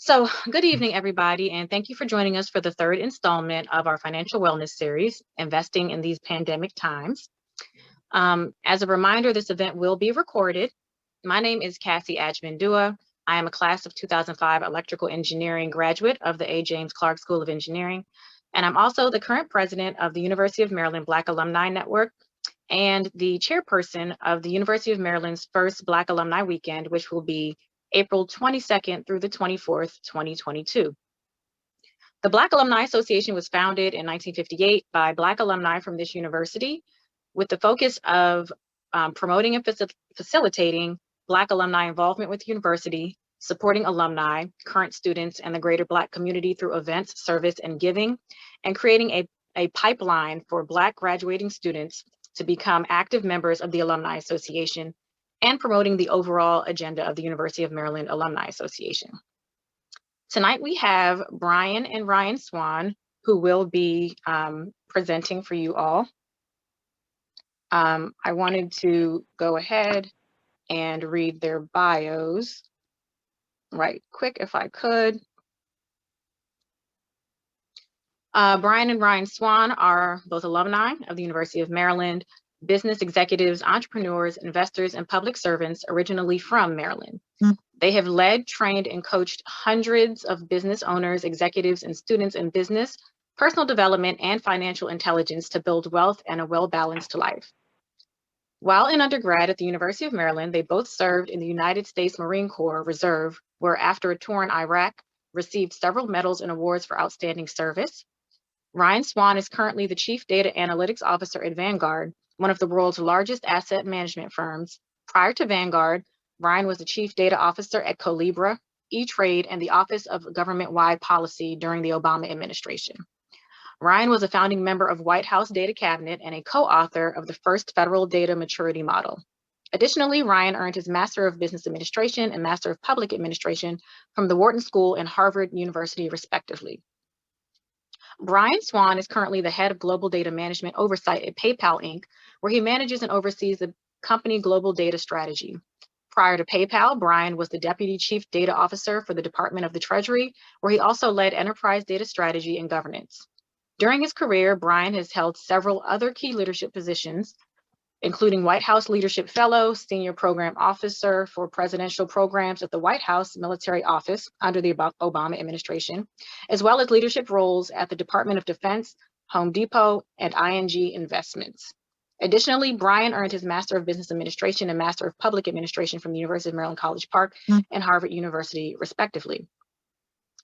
So, good evening, everybody, and thank you for joining us for the third installment of our financial wellness series, Investing in These Pandemic Times. As a reminder, this event will be recorded. My name is Cassie Ajmandua. I am a class of 2005 electrical engineering graduate of the A. James Clark School of Engineering, and I'm also the current president of the University of Maryland Black Alumni Network and the chairperson of the University of Maryland's first Black Alumni Weekend, which will be April 22nd through the 24th, 2022. The Black Alumni Association was founded in 1958 by Black alumni from this university with the focus of promoting and facilitating Black alumni involvement with the university, supporting alumni, current students, and the greater Black community through events, service, and giving, and creating a pipeline for Black graduating students to become active members of the Alumni Association and promoting the overall agenda of the University of Maryland Alumni Association. Tonight we have Bryan and Ryan Swann, who will be presenting for you all. I wanted to go ahead and read their bios right quick if I could. Bryan and Ryan Swann are both alumni of the University of Maryland, business executives, entrepreneurs, investors, and public servants originally from Maryland. They have led, trained, and coached hundreds of business owners, executives, and students in business, personal development, and financial intelligence to build wealth and a well-balanced life. While in undergrad at the University of Maryland, they both served in the United States Marine Corps Reserve, where after a tour in Iraq, received several medals and awards for outstanding service. Ryan Swann is currently the Chief Data Analytics Officer at Vanguard, one of the world's largest asset management firms. Prior to Vanguard, Ryan was the Chief Data Officer at Colibra, E-Trade, and the Office of Government-Wide Policy during the Obama administration. Ryan was a founding member of White House Data Cabinet and a co-author of the first federal data maturity model. Additionally, Ryan earned his Master of Business Administration and Master of Public Administration from the Wharton School and Harvard University, respectively. Bryan Swann is currently the head of global data management oversight at PayPal Inc., where he manages and oversees the company global data strategy. Prior to PayPal, Bryan was the Deputy Chief Data Officer for the Department of the Treasury, where he also led enterprise data strategy and governance. During his career, Bryan has held several other key leadership positions, including White House Leadership Fellow, Senior Program Officer for Presidential Programs at the White House Military Office under the Obama administration, as well as leadership roles at the Department of Defense, Home Depot, and ING Investments. Additionally, Bryan earned his Master of Business Administration and Master of Public Administration from the University of Maryland College Park and Harvard University, respectively.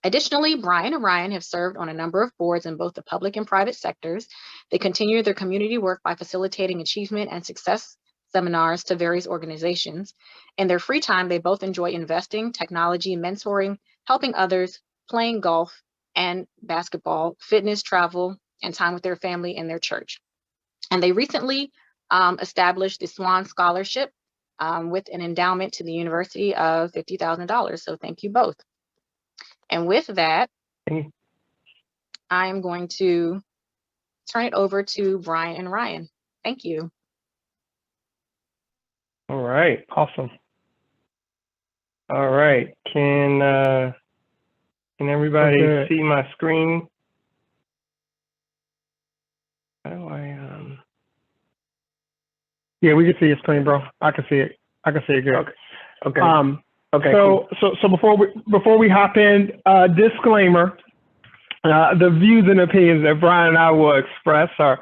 Additionally, Bryan and Ryan have served on a number of boards in both the public and private sectors. They continue their community work by facilitating achievement and success seminars to various organizations. In their free time, they both enjoy investing, technology, mentoring, helping others, playing golf and basketball, fitness, travel, and time with their family and their church. And they recently established the Swann Scholarship with an endowment to the University of $50,000. So thank you both. And with that, I am going to turn it over to Bryan and Ryan. Thank you. All right, awesome. All right, can everybody see my screen? How do I Yeah, we can see your screen, bro. I can see it. I can see it good. Okay. Okay. So before we hop in, disclaimer: the views and opinions that Bryan and I will express are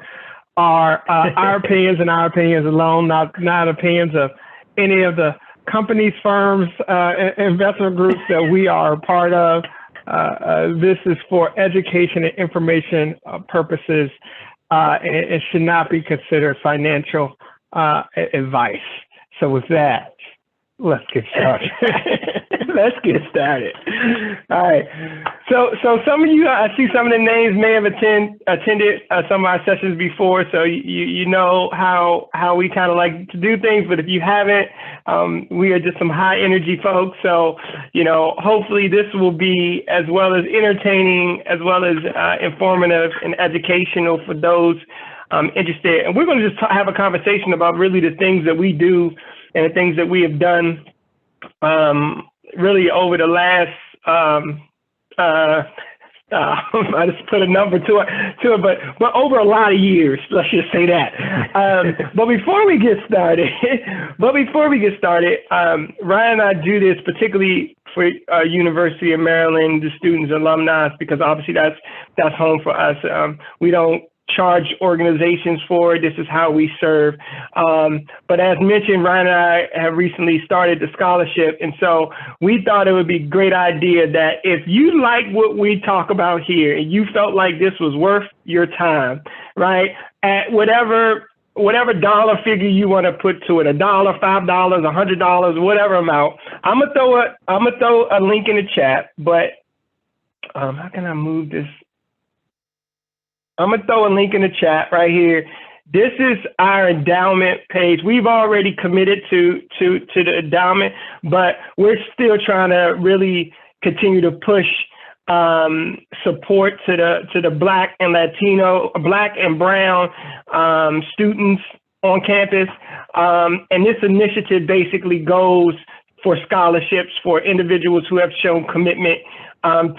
our opinions and our opinions alone, not opinions of any of the companies, firms, investment groups that we are a part of. This is for education and information purposes. It should not be considered financial advice. So with that, let's get started. All right. So some of you, I see some of the names may have attended some of our sessions before. So you know how we kind of like to do things. But if you haven't, we are just some high energy folks. So, you know, hopefully this will be as well as entertaining, as well as informative and educational for those interested. And we're going to just have a conversation about really the things that we do and the things that we have done really over the last I just put a number to it, but over a lot of years, let's just say that. But before we get started, Ryan and I do this particularly for University of Maryland, the students, alumni, because obviously that's home for us. We don't charge organizations for it. This is how we serve. But as mentioned, Ryan and I have recently started the scholarship. And so we thought it would be a great idea that if you like what we talk about here and you felt like this was worth your time, right, at whatever dollar figure you want to put to it, $1, $5, $100, whatever amount, I'm gonna throw a link in the chat, but how can I move this? I'm gonna throw a link in the chat right here. This is our endowment page. We've already committed to the endowment, but we're still trying to really continue to push support to the Black and Latino, Black and Brown students on campus. And this initiative basically goes for scholarships for individuals who have shown commitment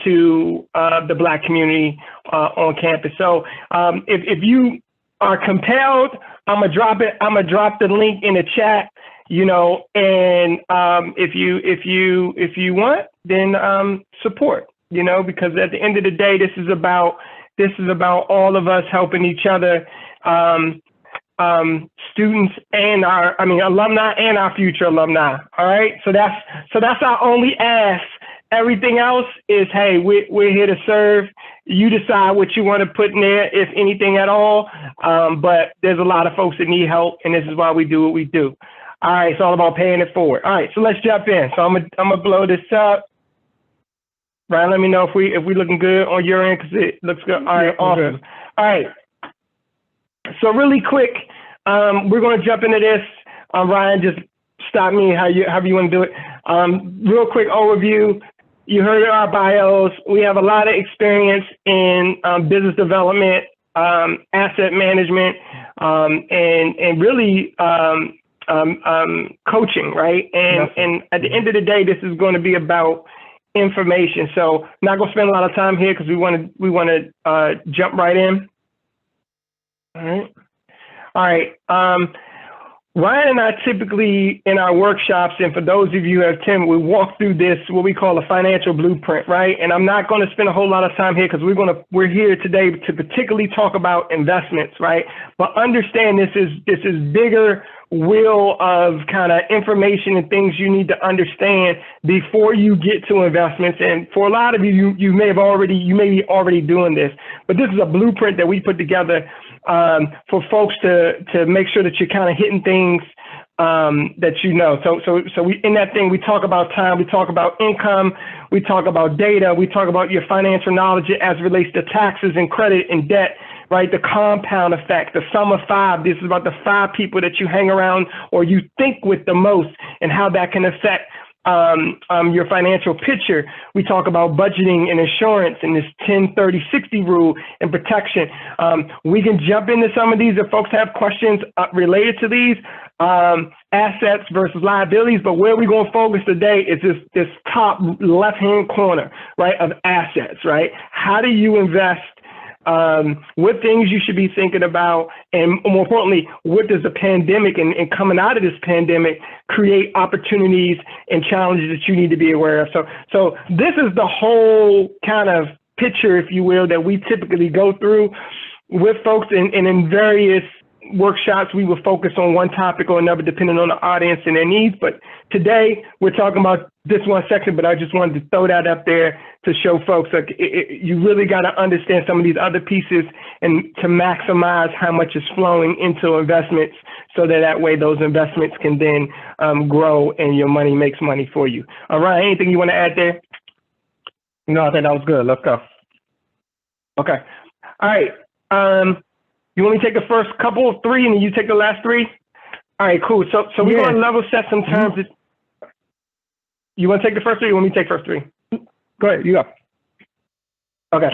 to the Black community on campus. So if you are compelled, I'm gonna drop the link in the chat, you know, and if you want, then support, you know, because at the end of the day, this is about all of us helping each other, students and alumni and our future alumni. All right, so that's our only ask. Everything else is, hey, we're here to serve. You decide what you want to put in there, if anything at all. But there's a lot of folks that need help, and this is why we do what we do. All right, it's all about paying it forward. All right, so let's jump in. So I'm gonna blow this up. Ryan, let me know if we looking good on your end, because it looks good. All right, awesome. Good. All right. So really quick, we're gonna jump into this. Ryan, just stop me however you want to do it. Real quick overview. You heard our bios. We have a lot of experience in business development, asset management, and really coaching, right? And at the end of the day, this is going to be about information. So I'm not going to spend a lot of time here because we want to jump right in. All right. Ryan and I typically in our workshops, and for those of you who have attended, we walk through this, what we call a financial blueprint, right? And I'm not going to spend a whole lot of time here because we're here today to particularly talk about investments, right? But understand this is bigger wheel of kind of information and things you need to understand before you get to investments. And for a lot of you, you may be already doing this, but this is a blueprint that we put together for folks to make sure that you're kind of hitting things that you know. So we in that thing, we talk about time, we talk about income, we talk about data, we talk about your financial knowledge as it relates to taxes and credit and debt, right? The compound effect, the sum of five. This is about the 5 people that you hang around or you think with the most and how that can affect your financial picture. We talk about budgeting and insurance and this 10-30-60 rule and protection. We can jump into some of these if folks have questions related to these assets versus liabilities, but where we're going to focus today is this top left-hand corner, right, of assets, right? How do you invest? What things you should be thinking about, and more importantly, what does the pandemic and coming out of this pandemic create opportunities and challenges that you need to be aware of? So this is the whole kind of picture, if you will, that we typically go through with folks, and in various workshops, we will focus on one topic or another depending on the audience and their needs. But today we're talking about this one section, but I just wanted to throw that up there to show folks like you really got to understand some of these other pieces and to maximize how much is flowing into investments so that way those investments can then grow and your money makes money for you. All right, anything you want to add there? No, I think that was good. Let's go. Okay. All right. You want me to take the first couple of 3 and then you take the last 3? All right, cool. So we're going to level set some terms. You want to take the first 3 or you want me to take first 3? Go ahead, you go. Okay,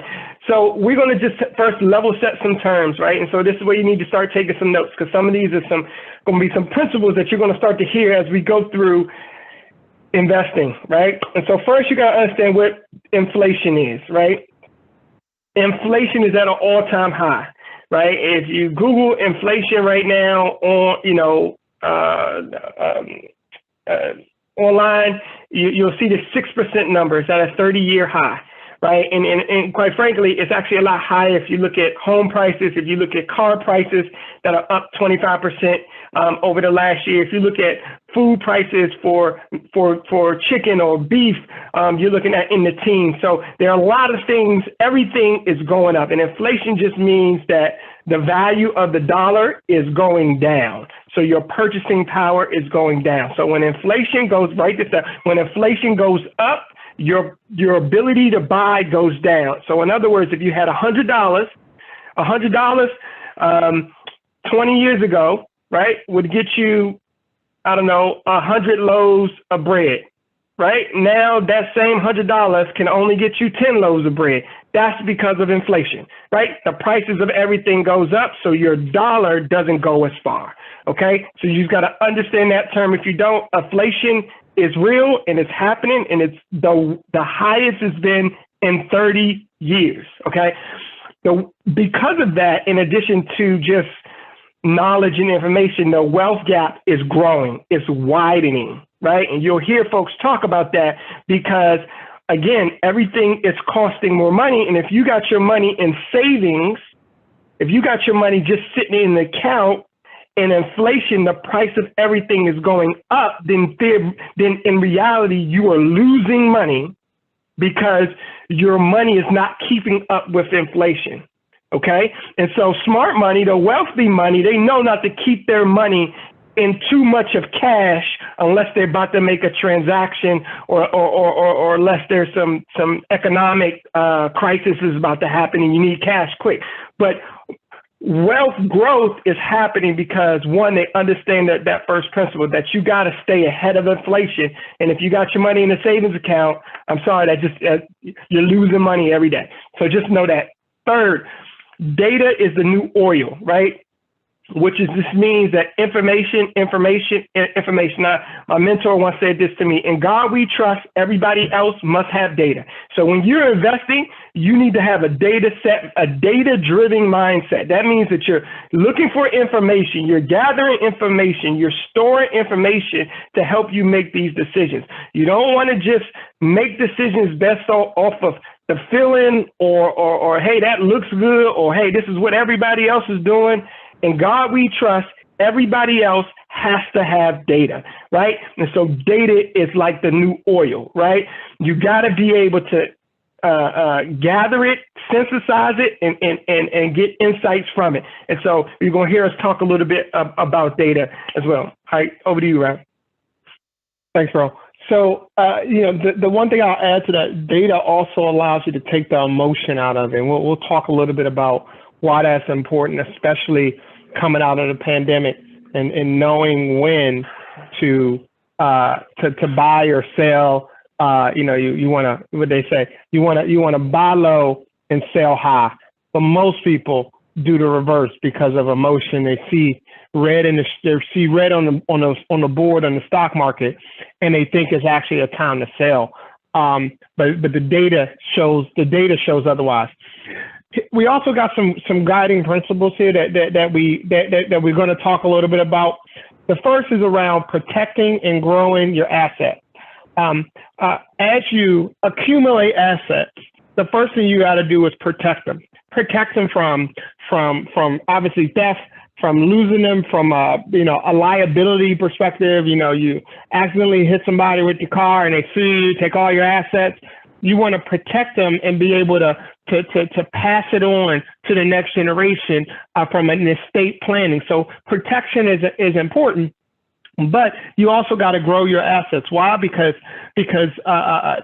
so we're going to just first level set some terms, right? And so this is where you need to start taking some notes because some of these are going to be some principles that you're going to start to hear as we go through investing, right? And so first you got to understand what inflation is, right? Inflation is at an all-time high, right? If you Google inflation right now on, online, you'll see the 6% number. It's at a 30-year high, right? And quite frankly, it's actually a lot higher if you look at home prices, if you look at car prices that are up 25% over the last year. If you look at food prices for chicken or beef, you're looking at in the teens. So there are a lot of things, everything is going up. And inflation just means that the value of the dollar is going down. So your purchasing power is going down. So when inflation goes, write this down, when inflation goes up, your ability to buy goes down. So in other words, if you had $100, 20 years ago, right, would get you, I don't know, 100 loaves of bread, right? Now that same $100 can only get you 10 loaves of bread. That's because of inflation, right? The prices of everything goes up, so your dollar doesn't go as far, okay? So you've got to understand that term. If you don't, inflation is real and it's happening, and it's the highest it's been in 30 years, okay? So because of that, in addition to just knowledge and information, the wealth gap is growing, it's widening, right? And you'll hear folks talk about that because, again, everything is costing more money. And if you got your money in savings, if you got your money just sitting in the account, and inflation, the price of everything is going up, then in reality, you are losing money because your money is not keeping up with inflation, okay? And so smart money, the wealthy money, they know not to keep their money in too much of cash unless they're about to make a transaction or unless there's some economic crisis is about to happen and you need cash quick. But wealth growth is happening because, one, they understand that first principle, that you got to stay ahead of inflation. And if you got your money in a savings account, I'm sorry, that just you're losing money every day. So just know that. Third, data is the new oil, right? Which is, this means that information. My mentor once said this to me: in God we trust, everybody else must have data. So when you're investing, you need to have a data set, a data-driven mindset. That means that you're looking for information, you're gathering information, you're storing information to help you make these decisions. You don't want to just make decisions based off of the feeling or hey, that looks good, or hey, this is what everybody else is doing. In God we trust, everybody else has to have data, right? And so data is like the new oil, right? You got to be able to gather it, synthesize it, and get insights from it. And so you're going to hear us talk a little bit about data as well. All right, over to you, Ryan. Thanks, bro. So, the one thing I'll add to that, data also allows you to take the emotion out of it. And we'll talk a little bit about why that's important, especially coming out of the pandemic and knowing when to buy or sell. You want to, what they say, you want to buy low and sell high. But most people do the reverse because of emotion. They see red on the board on the stock market, and they think it's actually a time to sell. But the data shows otherwise. We also got some guiding principles here that we're going to talk a little bit about. The first is around protecting and growing your assets. As you accumulate assets, the first thing you got to do is protect them. Protect them from obviously theft, from losing them, from a liability perspective. You accidentally hit somebody with your car and they sue you, take all your assets. You want to protect them and be able to pass it on to the next generation from an estate planning. So protection is important, but you also got to grow your assets. Why? Because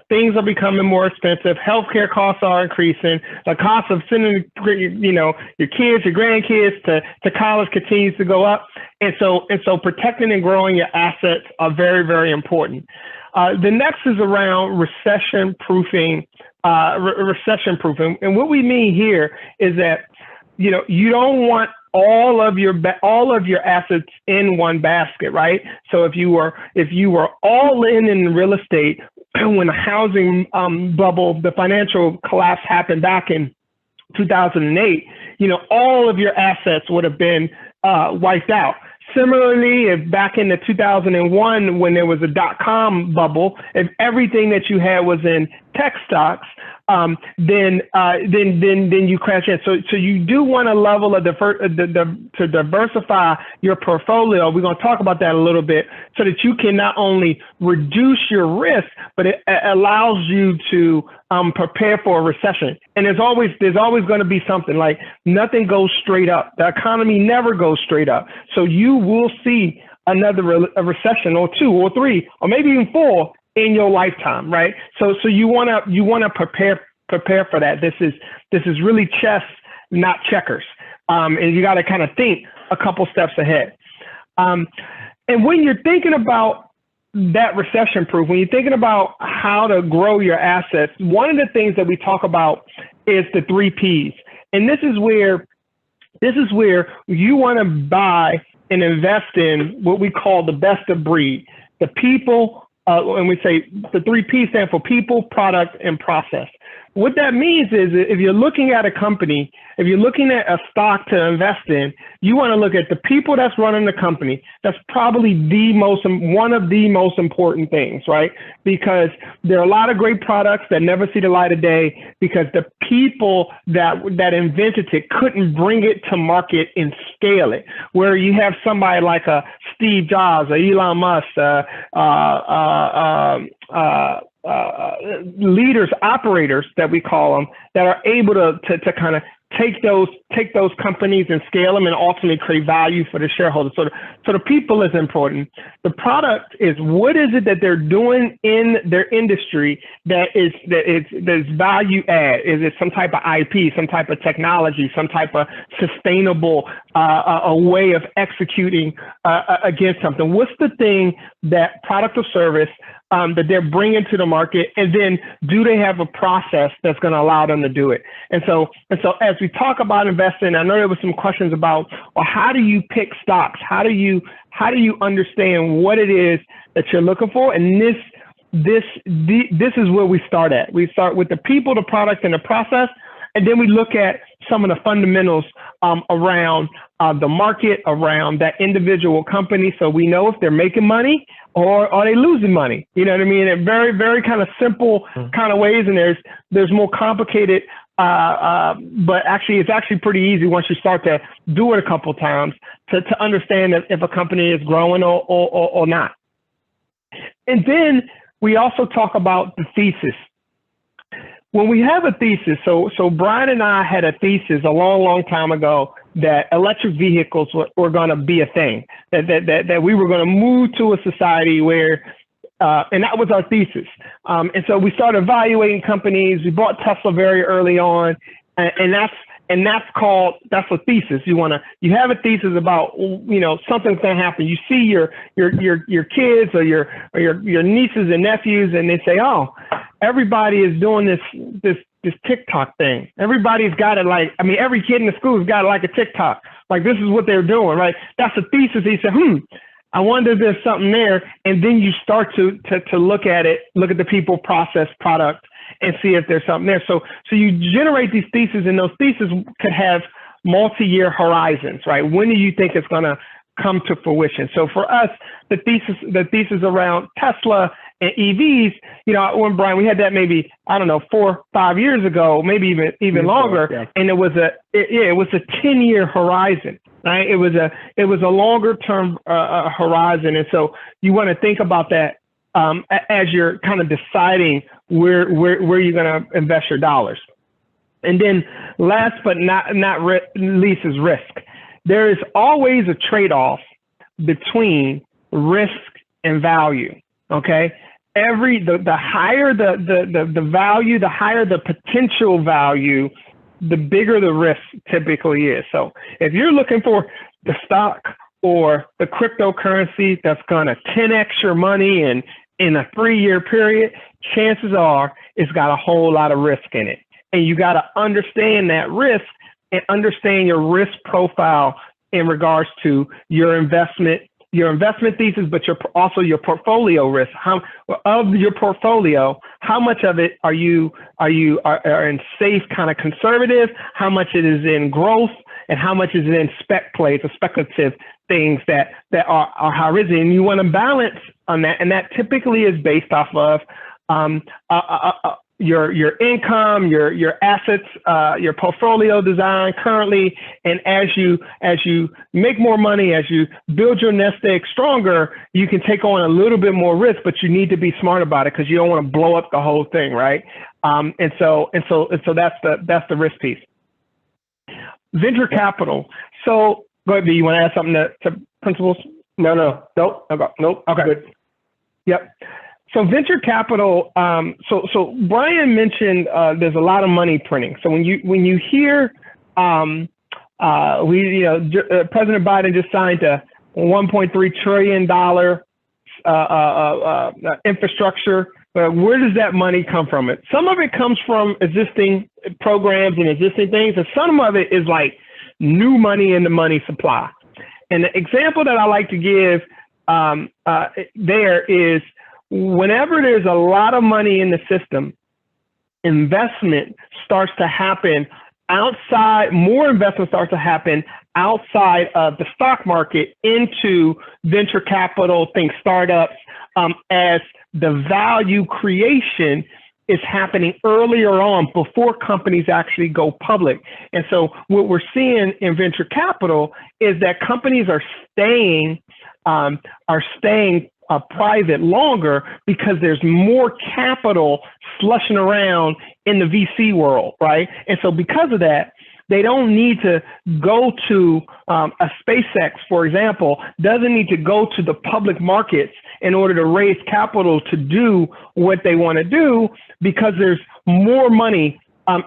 things are becoming more expensive. Healthcare costs are increasing. The cost of sending your kids, your grandkids to college continues to go up. And so protecting and growing your assets are very, very important. The next is around recession proofing. And what we mean here is that, you don't want all of your assets in one basket, right? So if you were all in real estate when the housing bubble, the financial collapse happened back in 2008, all of your assets would have been wiped out. Similarly, if back in the 2001, when there was a dot-com bubble, if everything that you had was in tech stocks, then you crash in. So you do want a level of to diversify your portfolio. We're going to talk about that a little bit, so that you can not only reduce your risk, but it allows you to prepare for a recession. And there's always going to be something. Like, nothing goes straight up. The economy never goes straight up. So you will see another recession, or 2 or 3 or maybe even 4 in your lifetime, right? So you wanna prepare for that. This is really chess, not checkers, and you got to kind of think a couple steps ahead. And when you're thinking about that recession proof, when you're thinking about how to grow your assets, one of the things that we talk about is the 3 Ps, and this is where you want to buy and invest in what we call the best of breed, the people. And we say the 3 Ps stand for people, product, and process. What that means is, if you're looking at a company, if you're looking at a stock to invest in, you want to look at the people that's running the company. That's probably one of the most important things, right? Because there are a lot of great products that never see the light of day because the people that invented it couldn't bring it to market and scale it. Where you have somebody like a Steve Jobs or Elon Musk, leaders, operators that we call them, that are able to kind of take those companies and scale them and ultimately create value for the shareholders. So the people is important. The product is, what is it that they're doing in their industry that is value add? Is it some type of IP, some type of technology, some type of sustainable a way of executing against something? What's the thing, that product or service that they're bringing to the market, and then do they have a process that's going to allow them to do it? And so as we talk about investing, I know there were some questions about, well, how do you pick stocks? How do you understand what it is that you're looking for? And this is where we start at. We start with the people, the product, and the process, and then we look at some of the fundamentals around the market, around that individual company, so we know if they're making money or are they losing money. You know what I mean? In very, very kind of simple kind of ways, and there's more complicated, but it's actually pretty easy once you start to do it a couple times to understand if a company is growing or not. And then we also talk about the thesis. When we have a thesis, so Bryan and I had a thesis a long time ago that electric vehicles were going to be a thing, that we were going to move to a society where, and that was our thesis. And so we started evaluating companies. We bought Tesla very early on, and that's a thesis. You have a thesis about, something's going to happen. You see your kids or your nieces and nephews, and they say, oh, everybody is doing this TikTok thing. Everybody's got it. Every kid in the school's got it like a TikTok. Like, this is what they're doing, right? That's a thesis. He said, I wonder if there's something there. And then you start to look at it, look at the people, process, product, and see if there's something there. So you generate these theses, and those theses could have multi-year horizons, right? When do you think it's going to come to fruition? So for us, the thesis around Tesla and EVs, when Bryan, we had that maybe, 4 or 5 years ago, maybe even longer. Yeah. And it was a 10-year horizon, right? It was a longer term horizon. And so you want to think about that as you're kind of deciding where you're going to invest your dollars. And then last but not least is risk. There is always a trade-off between risk and value. Okay. The higher the value, the higher the potential value, the bigger the risk typically is. So if you're looking for the stock or the cryptocurrency that's going to 10x your money in a 3-year period, chances are it's got a whole lot of risk in it. And you got to understand that risk and understand your risk profile in regards to your investment thesis, but also your portfolio risk. Of your portfolio, how much of it are in safe, kind of conservative? How much it is in growth, and how much is it in spec plays or speculative things that are high risk? And you want to balance on that, and that typically is based off of your income, your assets, your portfolio design currently, and as you make more money, as you build your nest egg stronger, you can take on a little bit more risk, but you need to be smart about it because you don't want to blow up the whole thing, right? And so that's the risk piece. Venture capital. So go ahead, B, you want to add something to principles? Nope. Okay. Good. Yep. So venture capital. So Bryan mentioned there's a lot of money printing. So when you hear President Biden just signed a $1.3 trillion infrastructure. Where does that money come from? Some of it comes from existing programs and existing things, and some of it is like new money in the money supply. And the example that I like to give there is, whenever there's a lot of money in the system, investment starts to happen outside, more investment starts to happen outside of the stock market into venture capital, think startups, as the value creation is happening earlier on before companies actually go public. And so what we're seeing in venture capital is that companies are staying private longer because there's more capital slushing around in the VC world, right? And so because of that, they don't need to go to a SpaceX, for example, doesn't need to go to the public markets in order to raise capital to do what they want to do, because there's more money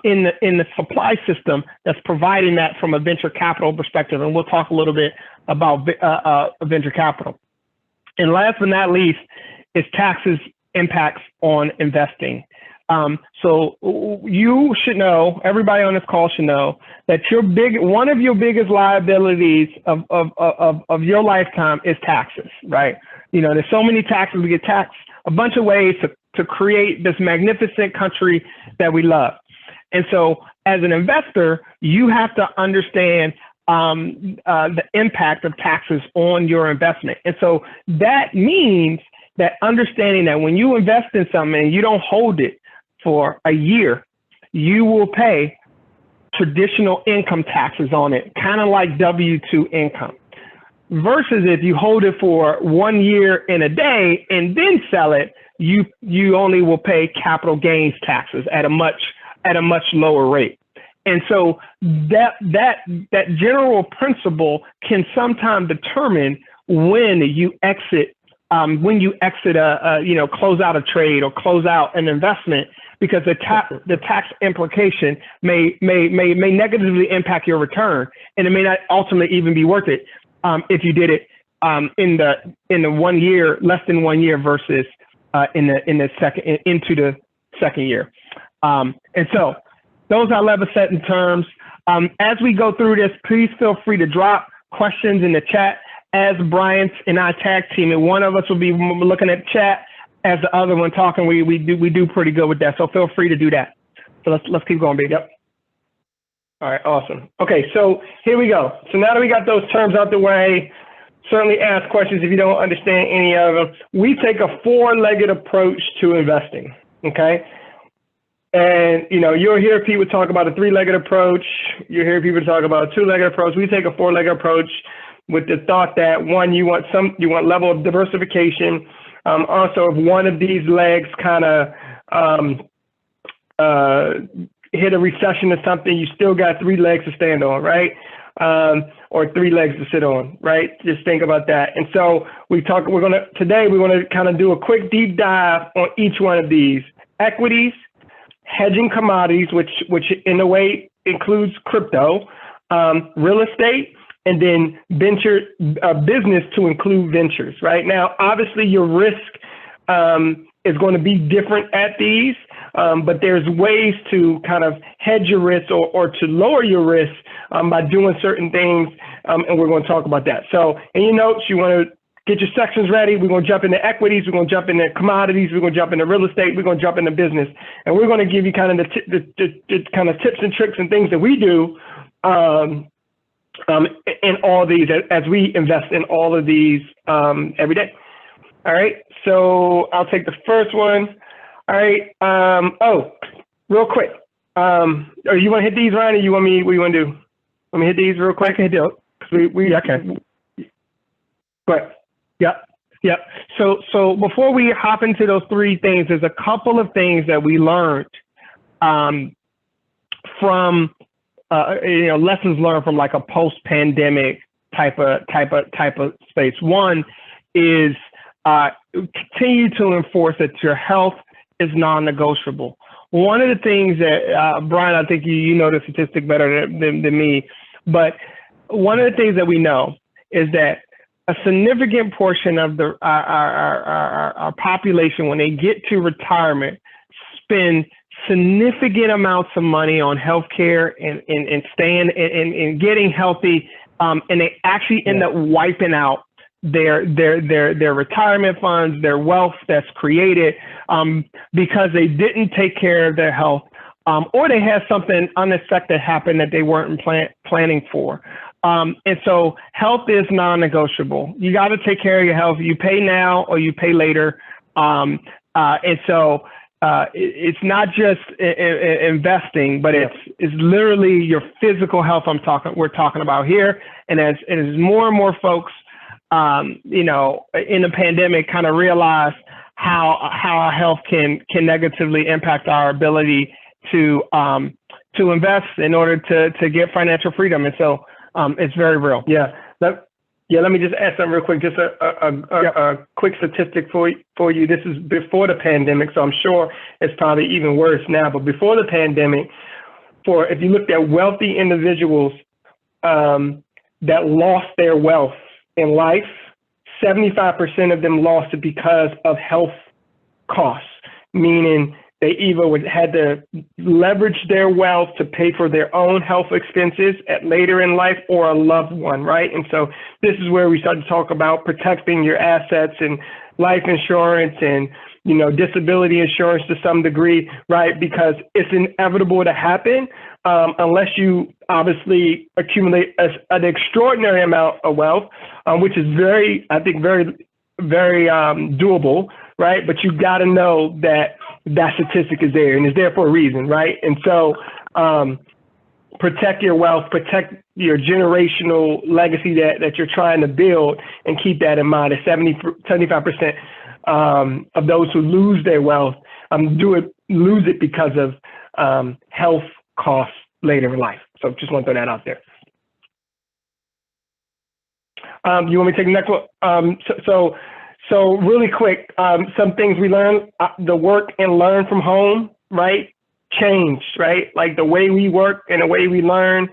in the supply system that's providing that from a venture capital perspective. And we'll talk a little bit about venture capital. And last but not least is taxes impacts on investing. So you should know, everybody on this call should know, that one of your biggest liabilities of your lifetime is taxes, right? You know, there's so many taxes. We get taxed a bunch of ways to create this magnificent country that we love. And so as an investor, you have to understand the impact of taxes on your investment. And so that means that understanding that when you invest in something and you don't hold it for a year, you will pay traditional income taxes on it, kind of like W-2 income. Versus if you hold it for 1 year and a day and then sell it, you only will pay capital gains taxes at a much lower rate. And so that general principle can sometimes determine when you exit close out a trade or close out an investment, because the tax implication may negatively impact your return, and it may not ultimately even be worth it if you did it in the 1 year, less than 1 year, versus into the second year. And so those are level setting terms. As we go through this, please feel free to drop questions in the chat as Bryan and I tag team, and one of us will be looking at chat as the other one talking. We do pretty good with that, so feel free to do that. So let's keep going, baby. Yep. All right, awesome. Okay, so here we go. So now that we got those terms out the way, certainly ask questions if you don't understand any of them. We take a four-legged approach to investing, okay? And, you know, you'll hear people talk about a three-legged approach. You'll hear people talk about a two-legged approach. We take a four-legged approach with the thought that, one, you want level of diversification. Also, if one of these legs kind of hit a recession or something, you still got three legs to stand on, right? Or three legs to sit on, right? Just think about that. And so today we're gonna kind of do a quick deep dive on each one of these: equities, hedging commodities, which in a way includes crypto, real estate, and then business to include ventures. Right now, obviously, your risk is going to be different at these, but there's ways to kind of hedge your risk or to lower your risk by doing certain things, and we're going to talk about that. So in your notes, you want to get your sections ready. We're going to jump into equities. We're going to jump into commodities. We're going to jump into real estate. We're going to jump into business, and we're going to give you kind of the kind of tips and tricks and things that we do in all these as we invest in all of these every day. All right, so I'll take the first one. All right, oh, real quick. You want to hit these, Ryan, or you want me, what do you want to do? Let me hit these real quick. I can hit those. Yeah, okay. But, yep. So before we hop into those three things, there's a couple of things that we learned from, lessons learned from like a post-pandemic type of space. One is, continue to enforce that your health is non-negotiable. One of the things that, Bryan, I think you know the statistic better than me, but one of the things that we know is that a significant portion of our population, when they get to retirement, spend significant amounts of money on healthcare and staying and getting healthy, and they actually end up wiping out their retirement funds, their wealth that's created because they didn't take care of their health, or they had something unexpected happen that they weren't planning for. And so health is non-negotiable. You got to take care of your health. You pay now or you pay later. And so it's not just investing, but it's literally your physical health we're talking about here. And as more and more folks in the pandemic kind of realize how our health can negatively impact our ability to invest in order to get financial freedom. And so it's very real. Yeah. Let me just add something real quick. Just a quick statistic for you. This is before the pandemic, so I'm sure it's probably even worse now. But before the pandemic, if you looked at wealthy individuals that lost their wealth in life, 75% of them lost it because of health costs, meaning they either had to leverage their wealth to pay for their own health expenses later in life or a loved one, right? And so this is where we start to talk about protecting your assets and life insurance and, disability insurance to some degree, right? Because it's inevitable to happen unless you obviously accumulate an extraordinary amount of wealth, which is very doable, right? But you got to know that statistic is there and is there for a reason, right? And so protect your wealth, protect your generational legacy that you're trying to build, and keep that in mind. That 75% of those who lose their wealth lose it because of health costs later in life. So just want to throw that out there. You want me to take the next one? So really quick, some things we learned, the work and learn from home, right? Changed, right? Like the way we work and the way we learn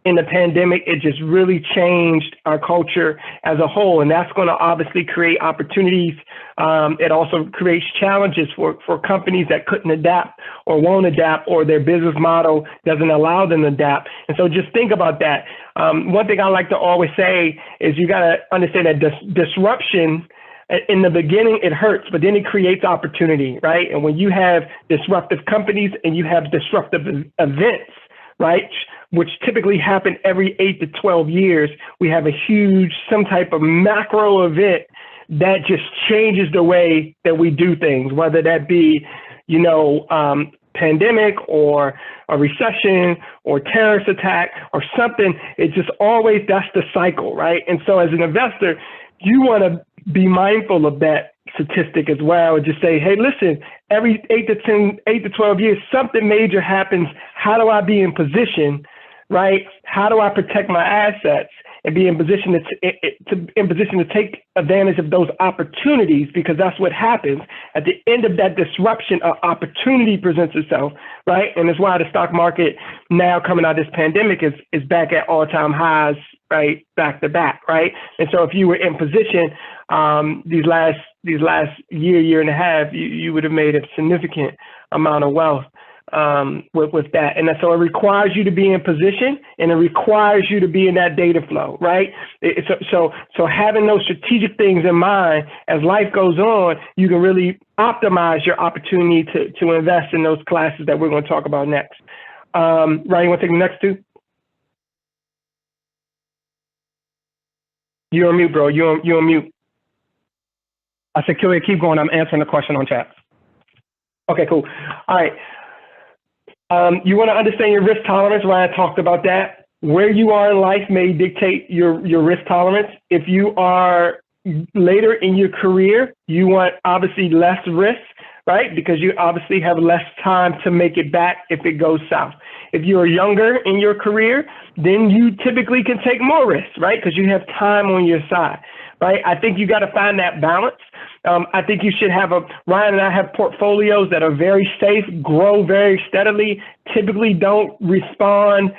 in the pandemic, it just really changed our culture as a whole. And that's going to obviously create opportunities. It also creates challenges for companies that couldn't adapt or won't adapt, or their business model doesn't allow them to adapt. And so just think about that. One thing I like to always say is you got to understand that disruption, in the beginning, it hurts, but then it creates opportunity, right? And when you have disruptive companies and you have disruptive events, right, which typically happen every 8 to 12 years, we have some type of macro event that just changes the way that we do things, whether that be, pandemic or a recession or terrorist attack or something. It's just always, that's the cycle, right? And so as an investor, you want to be mindful of that statistic as well, and just say, hey, listen, every 8 to 12 years, something major happens. How do I be in position, right? How do I protect my assets and be in position to take advantage of those opportunities? Because that's what happens. At the end of that disruption, an opportunity presents itself, right? And that's why the stock market now coming out of this pandemic is back at all-time highs, right? Back to back, right? And so if you were in position, these last year and a half, you would have made a significant amount of wealth with that. And so it requires you to be in position, and it requires you to be in that data flow, right? So having those strategic things in mind as life goes on, you can really optimize your opportunity to invest in those classes that we're going to talk about next. Ryan, you want to take the next two? You're on mute, bro. You're on mute. I said, Killian, keep going. I'm answering the question on chat. Okay, cool. All right. You want to understand your risk tolerance. Ryan talked about that. Where you are in life may dictate your risk tolerance. If you are later in your career, you want obviously less risk, right? Because you obviously have less time to make it back if it goes south. If you're younger in your career, then you typically can take more risks, right? Because you have time on your side, right? I think you got to find that balance. I think you should have Ryan and I have portfolios that are very safe, grow very steadily, typically don't respond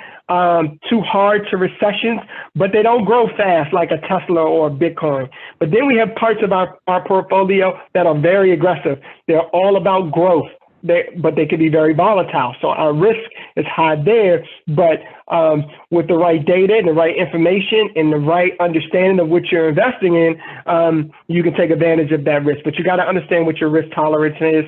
too hard to recessions, but they don't grow fast like a Tesla or a Bitcoin. But then we have parts of our portfolio that are very aggressive. They're all about growth. But they can be very volatile. So our risk is high there, but with the right data and the right information and the right understanding of what you're investing in, you can take advantage of that risk. But you got to understand what your risk tolerance is.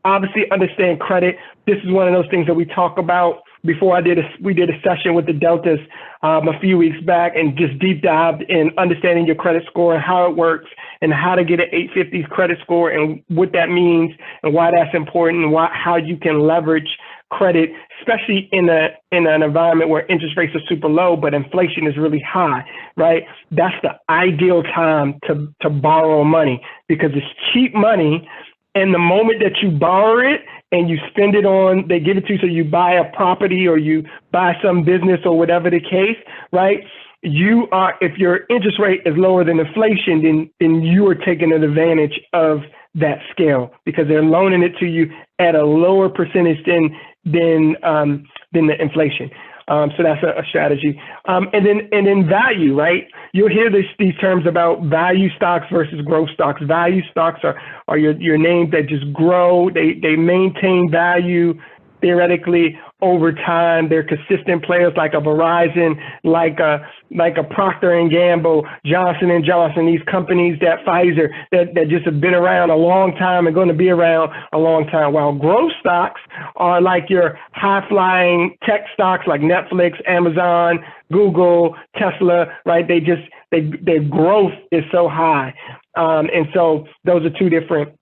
Obviously, understand credit. This is one of those things that we talk about. Before we did a session with the Deltas a few weeks back and just deep dived in understanding your credit score and how it works and how to get an 850 credit score and what that means and why that's important and how you can leverage credit, especially in an environment where interest rates are super low, but inflation is really high, right? That's the ideal time to borrow money because it's cheap money. And the moment that you borrow it and you spend it on, they give it to you, so you buy a property or you buy some business or whatever the case, right? You are, if your interest rate is lower than inflation, then you are taking advantage of that scale because they're loaning it to you at a lower percentage than the inflation. So that's a strategy. And then value, right? You'll hear these terms about value stocks versus growth stocks. Value stocks are your names that just grow. They maintain value theoretically over time. They're consistent players like a Verizon, like a Procter & Gamble, Johnson & Johnson, these companies, that Pfizer, that just have been around a long time and going to be around a long time. While growth stocks are like your high-flying tech stocks like Netflix, Amazon, Google, Tesla, right? Their growth is so high. And so those are two different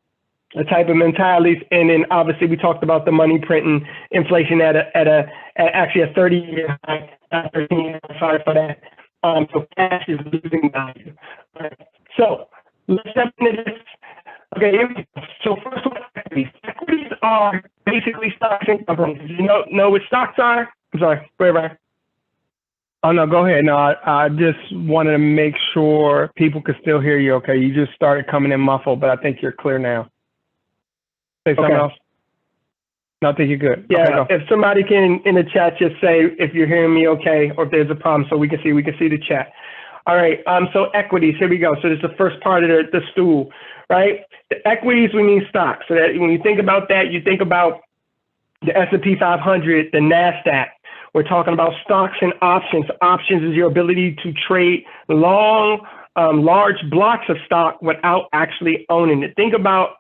type of mentalities. And then obviously we talked about the money printing inflation at actually a 30-year high, 13 years, sorry for that. So cash is losing value. Right. So let's jump into this. Okay, here we go. So first of all, equities. Equities are basically stocks and companies. You know what stocks are? I'm sorry, go ahead, Ryan. Oh, no, go ahead. No, I just wanted to make sure people could still hear you. Okay, you just started coming in muffled, but I think you're clear now. Say something else. No, I think you're good. Yeah, okay, if somebody can in the chat just say if you're hearing me okay or if there's a problem so we can see the chat. All right, so equities, here we go. So this is the first part of the stool, right? The equities, we mean stocks. So that when you think about that, you think about the S&P 500, the NASDAQ. We're talking about stocks and options. Options is your ability to trade long, large blocks of stock without actually owning it. Think about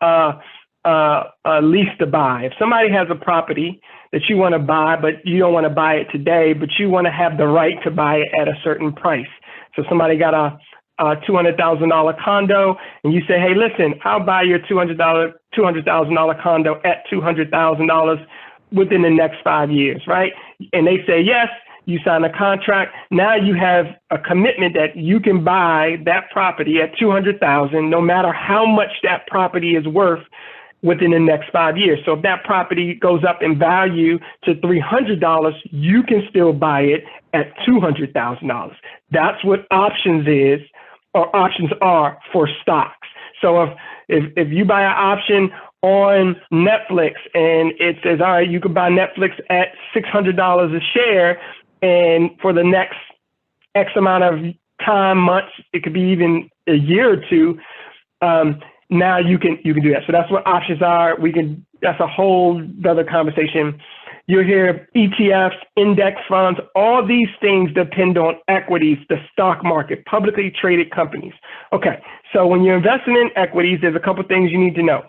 lease to buy. If somebody has a property that you want to buy, but you don't want to buy it today, but you want to have the right to buy it at a certain price. So somebody got a $200,000 condo and you say, hey, listen, I'll buy your $200,000 condo at $200,000 within the next 5 years, right? And they say, yes, you sign a contract. Now you have a commitment that you can buy that property at $200,000, no matter how much that property is worth within the next 5 years. So if that property goes up in value to $300, you can still buy it at $200,000. That's what options is, or options are for stocks. So if you buy an option on Netflix and it says, all right, you can buy Netflix at $600 a share, and for the next X amount of time, months, it could be even a year or two, now you can do that. So that's what options are. That's a whole other conversation. You'll hear ETFs, index funds, all these things depend on equities, the stock market, publicly traded companies. Okay, so when you're investing in equities, there's a couple things you need to know.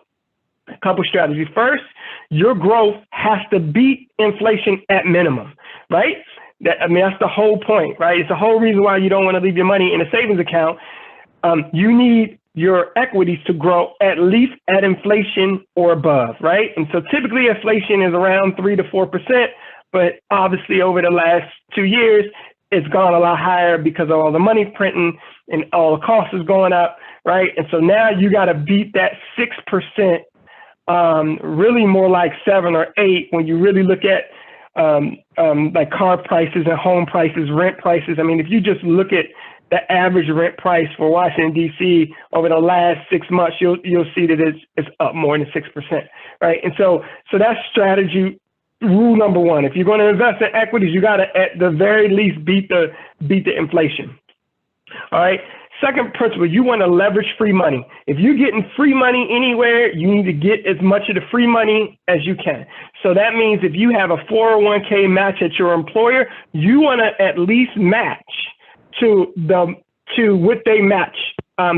A couple strategies. First, your growth has to beat inflation at minimum, right? That's the whole point, right? It's the whole reason why you don't want to leave your money in a savings account. You need your equities to grow at least at inflation or above, right? And so typically inflation is around 3 to 4%, but obviously over the last 2 years, it's gone a lot higher because of all the money printing and all the costs is going up, right? And so now you got to beat that 6%, really more like 7 or 8 when you really look at like car prices and home prices, rent prices. I mean, if you just look at the average rent price for Washington, D.C. over the last 6 months, you'll see that it's up more than 6%, right? And so that's strategy rule number one. If you're going to invest in equities, you got to at the very least beat the inflation. All right. Second principle, you want to leverage free money. If you're getting free money anywhere, you need to get as much of the free money as you can. So that means if you have a 401k match at your employer, you want to at least match to what they match,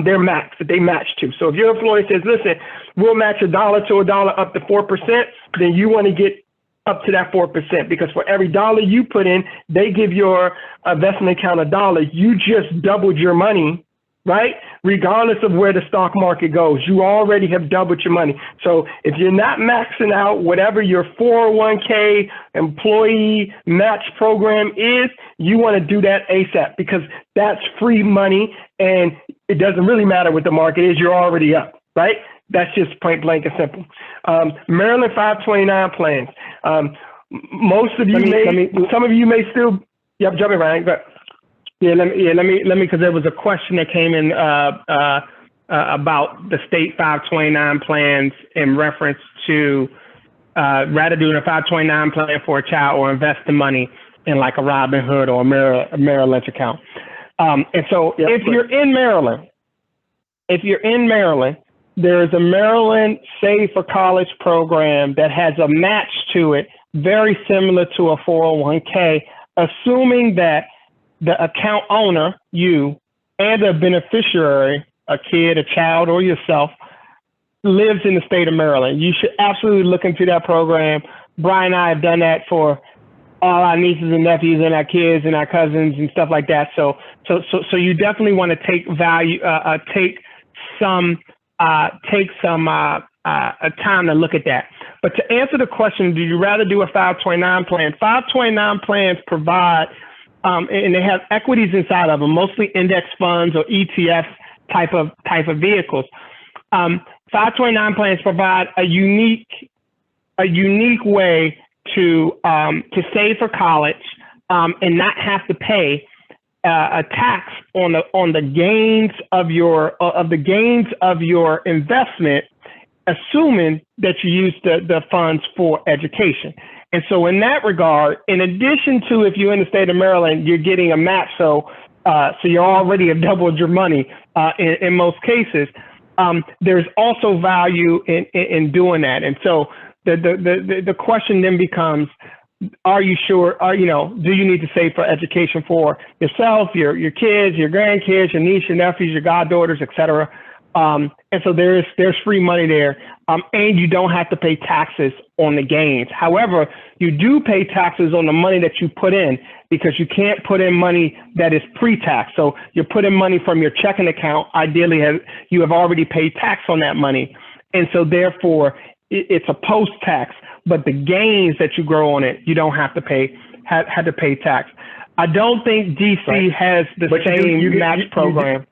their max that they match to. So if your employer says, listen, we'll match $1 to $1 up to 4%, then you want to get up to that 4%, because for every dollar you put in, they give your investment account $1. You just doubled your money, right? Regardless of where the stock market goes, you already have doubled your money. So if you're not maxing out whatever your 401k employee match program is, you want to do that ASAP, because that's free money and it doesn't really matter what the market is. You're already up, right? That's just point blank and simple. Maryland 529 plans. Most of you some of you may still, jump in, Ryan. But let me, because there was a question that came in about the state 529 plans in reference to rather doing a 529 plan for a child or invest the money in like a Robinhood or a Merrill Lynch account. And so if you're in Maryland, there's a Maryland Save for College program that has a match to it, very similar to a 401k, assuming that the account owner, you, and a beneficiary, a kid, a child, or yourself, lives in the state of Maryland. You should absolutely look into that program. Brian and I have done that for all our nieces and nephews and our kids and our cousins and stuff like that. So you definitely want to take some time to look at that. But to answer the question, do you rather do a 529 plan? 529 plans provide, and they have equities inside of them, mostly index funds or ETF type of vehicles. 529 plans provide a unique way to save for college and not have to pay a tax on the gains of your investment, assuming that you use the funds for education. And so in that regard, in addition to if you're in the state of Maryland, you're getting a match, so you already have doubled your money in most cases. There's also value in doing that. And so the question then becomes, are you sure, do you need to save for education for yourself, your kids, your grandkids, your niece, your nephews, your goddaughters, et cetera? And so there's free money there, and you don't have to pay taxes on the gains. However, you do pay taxes on the money that you put in, because you can't put in money that is pre-tax. So you're putting money from your checking account. Ideally, you have already paid tax on that money. And so therefore, it's a post-tax, but the gains that you grow on it, you don't have to pay tax. I don't think DC has the same match program.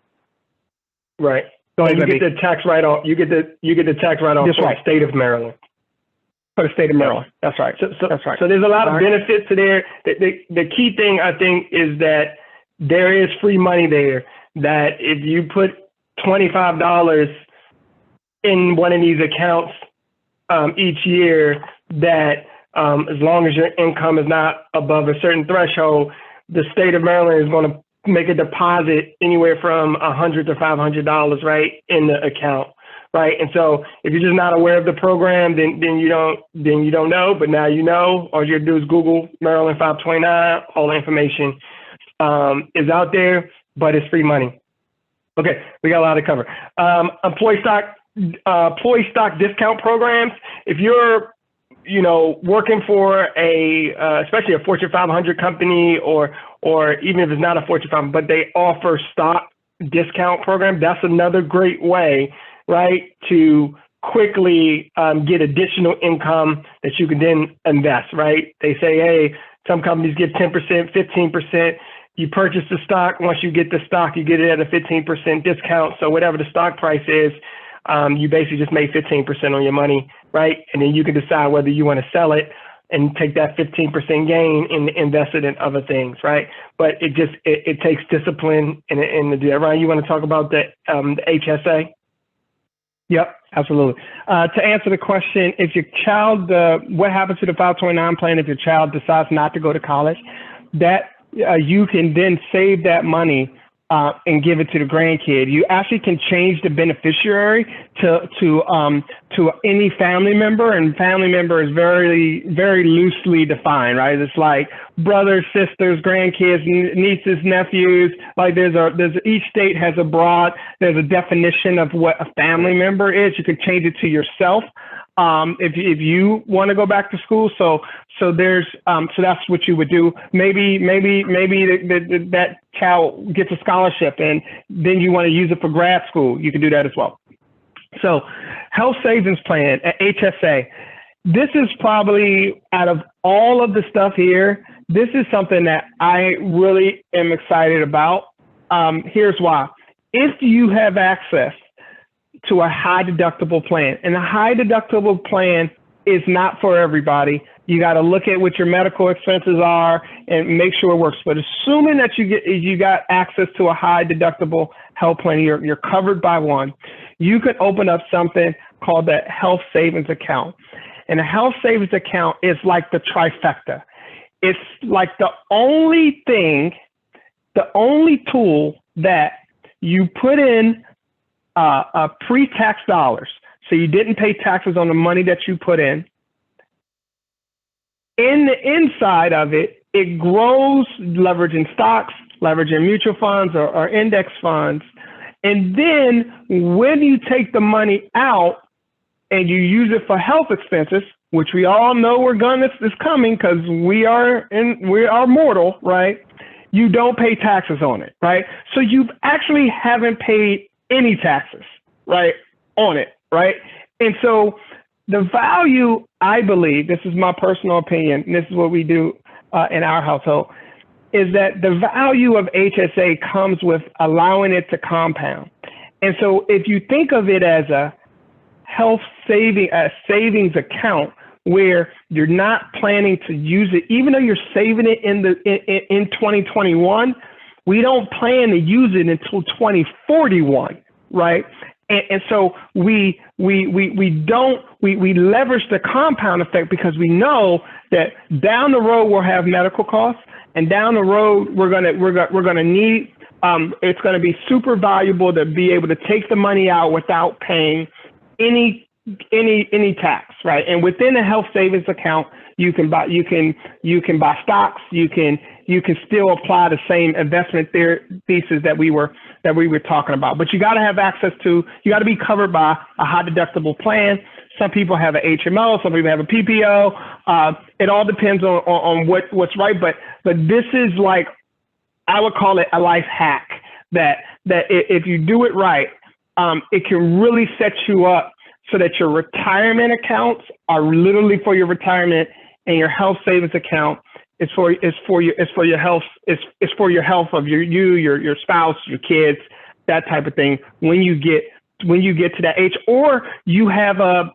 Right. Go ahead, you get the tax write-off. You get the tax write-off for the state of Maryland. For the state of Maryland. That's right. That's right. So there's a lot of benefits to there. The key thing, I think, is that there is free money there, that if you put $25 in one of these accounts each year, that as long as your income is not above a certain threshold, the state of Maryland is going to make a deposit anywhere from $100 to $500, right, in the account, right? And so if you're just not aware of the program, then you don't know, but now you know. All you have to do is Google Maryland 529. All the information is out there, but it's free money. Okay, we got a lot to cover. Employee stock discount programs. If you're working for especially a Fortune 500 company, or even if it's not a Fortune 500, but they offer stock discount program, that's another great way, right, to quickly get additional income that you can then invest, right? They say, hey, some companies give 10%, 15%. You purchase the stock. Once you get the stock, you get it at a 15% discount. So whatever the stock price is, you basically just made 15% on your money, right? And then you can decide whether you want to sell it and take that 15% gain and invest it in other things, right? But it takes discipline and to do that. Ryan, you want to talk about the HSA? Yep, absolutely. To answer the question, if your child, what happens to the 529 plan if your child decides not to go to college? That you can then save that money and give it to the grandkid. You actually can change the beneficiary to any family member, and family member is very, very loosely defined, right? It's like brothers, sisters, grandkids, nieces, nephews. Like each state has there's a definition of what a family member is. You can change it to yourself if you want to go back to school. So that's what you would do. Maybe that child gets a scholarship and then you want to use it for grad school. You can do that as well. So health savings plan at HSA. This is probably, out of all of the stuff here, this is something that I really am excited about. Here's why. If you have access to a high deductible plan, and a high deductible plan is not for everybody. You got to look at what your medical expenses are and make sure it works. But assuming that you got access to a high deductible health plan, you're covered by one, you can open up something called the health savings account. And a health savings account is like the trifecta. It's like the only tool that you put in pre-tax dollars. So you didn't pay taxes on the money that you put in. In the inside of it, it grows leveraging stocks, leveraging mutual funds or index funds. And then when you take the money out and you use it for health expenses, which we all know is coming because we are mortal, right? You don't pay taxes on it, right? So you actually haven't paid any taxes, right, on it, right? And so the value, I believe, this is my personal opinion, and this is what we do in our household, is that the value of HSA comes with allowing it to compound. And so if you think of it as a savings account where you're not planning to use it, even though you're saving it in 2021, we don't plan to use it until 2041, right? And so we leverage the compound effect because we know that down the road we'll have medical costs, and down the road we're gonna need. It's gonna be super valuable to be able to take the money out without paying any tax, right? And within a health savings account, you can buy stocks. You can still apply the same investment thesis that we were talking about. But you got to have access to. You got to be covered by a high deductible plan. Some people have an HMO. Some people have a PPO. It all depends on what's right. But this is like, I would call it a life hack that if you do it right, it can really set you up so that your retirement accounts are literally for your retirement, and your health savings account is for your health of your spouse, your kids, that type of thing. When you get to that age, or you have a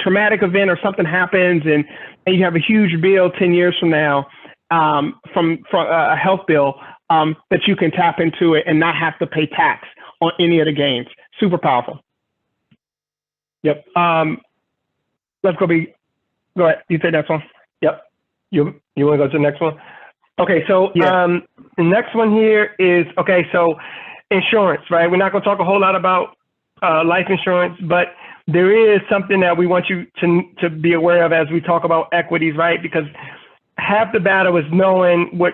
traumatic event or something happens and you have a huge bill 10 years from now, from a health bill, that you can tap into it and not have to pay tax on any of the gains. Super powerful. Yep. Let's go ahead. You say next one. Yep. You want to go to the next one? Okay, so the next one here is, okay, so insurance, right? We're not going to talk a whole lot about life insurance, but there is something that we want you to be aware of as we talk about equities, right? Because half the battle is knowing what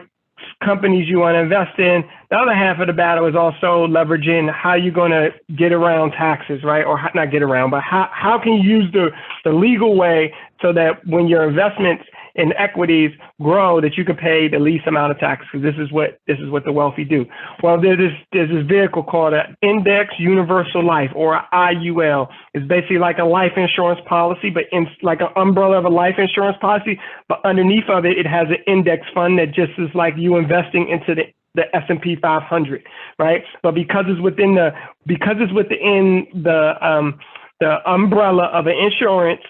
companies you want to invest in. The other half of the battle is also leveraging how you're going to get around taxes, right? Or not get around, but how can you use the legal way so that when your investments in equities grow, that you can pay the least amount of tax, because this is what the wealthy do. Well, there's this vehicle called an Index Universal Life, or IUL. It's basically like a life insurance policy, but in like an umbrella of a life insurance policy. But underneath of it, it has an index fund that just is like you investing into the S&P 500, right? But because it's within the umbrella of an insurance,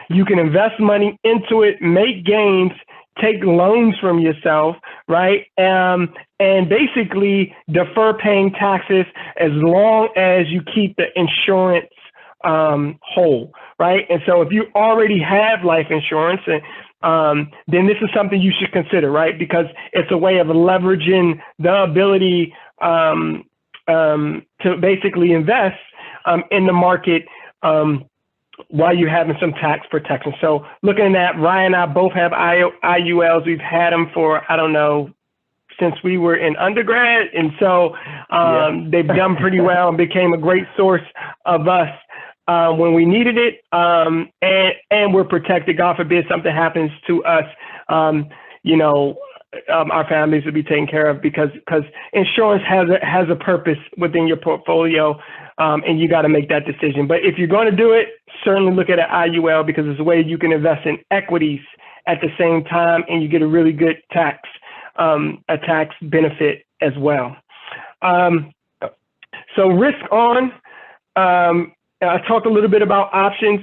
you can invest money into it, make gains, take loans from yourself, right? And basically defer paying taxes as long as you keep the insurance whole, right? And so if you already have life insurance, then this is something you should consider, right? Because it's a way of leveraging the ability to basically invest in the market while you're having some tax protection. So looking at Ryan and I both have IULs. We've had them for, I don't know, since we were in undergrad. And so they've done pretty well and became a great source of us when we needed it. And we're protected. God forbid something happens to us, our families will be taken care of, because insurance has a purpose within your portfolio, and you got to make that decision. But if you're going to do it, certainly look at an IUL, because it's a way you can invest in equities at the same time, and you get a really good tax benefit as well. So risk on. I talked a little bit about options.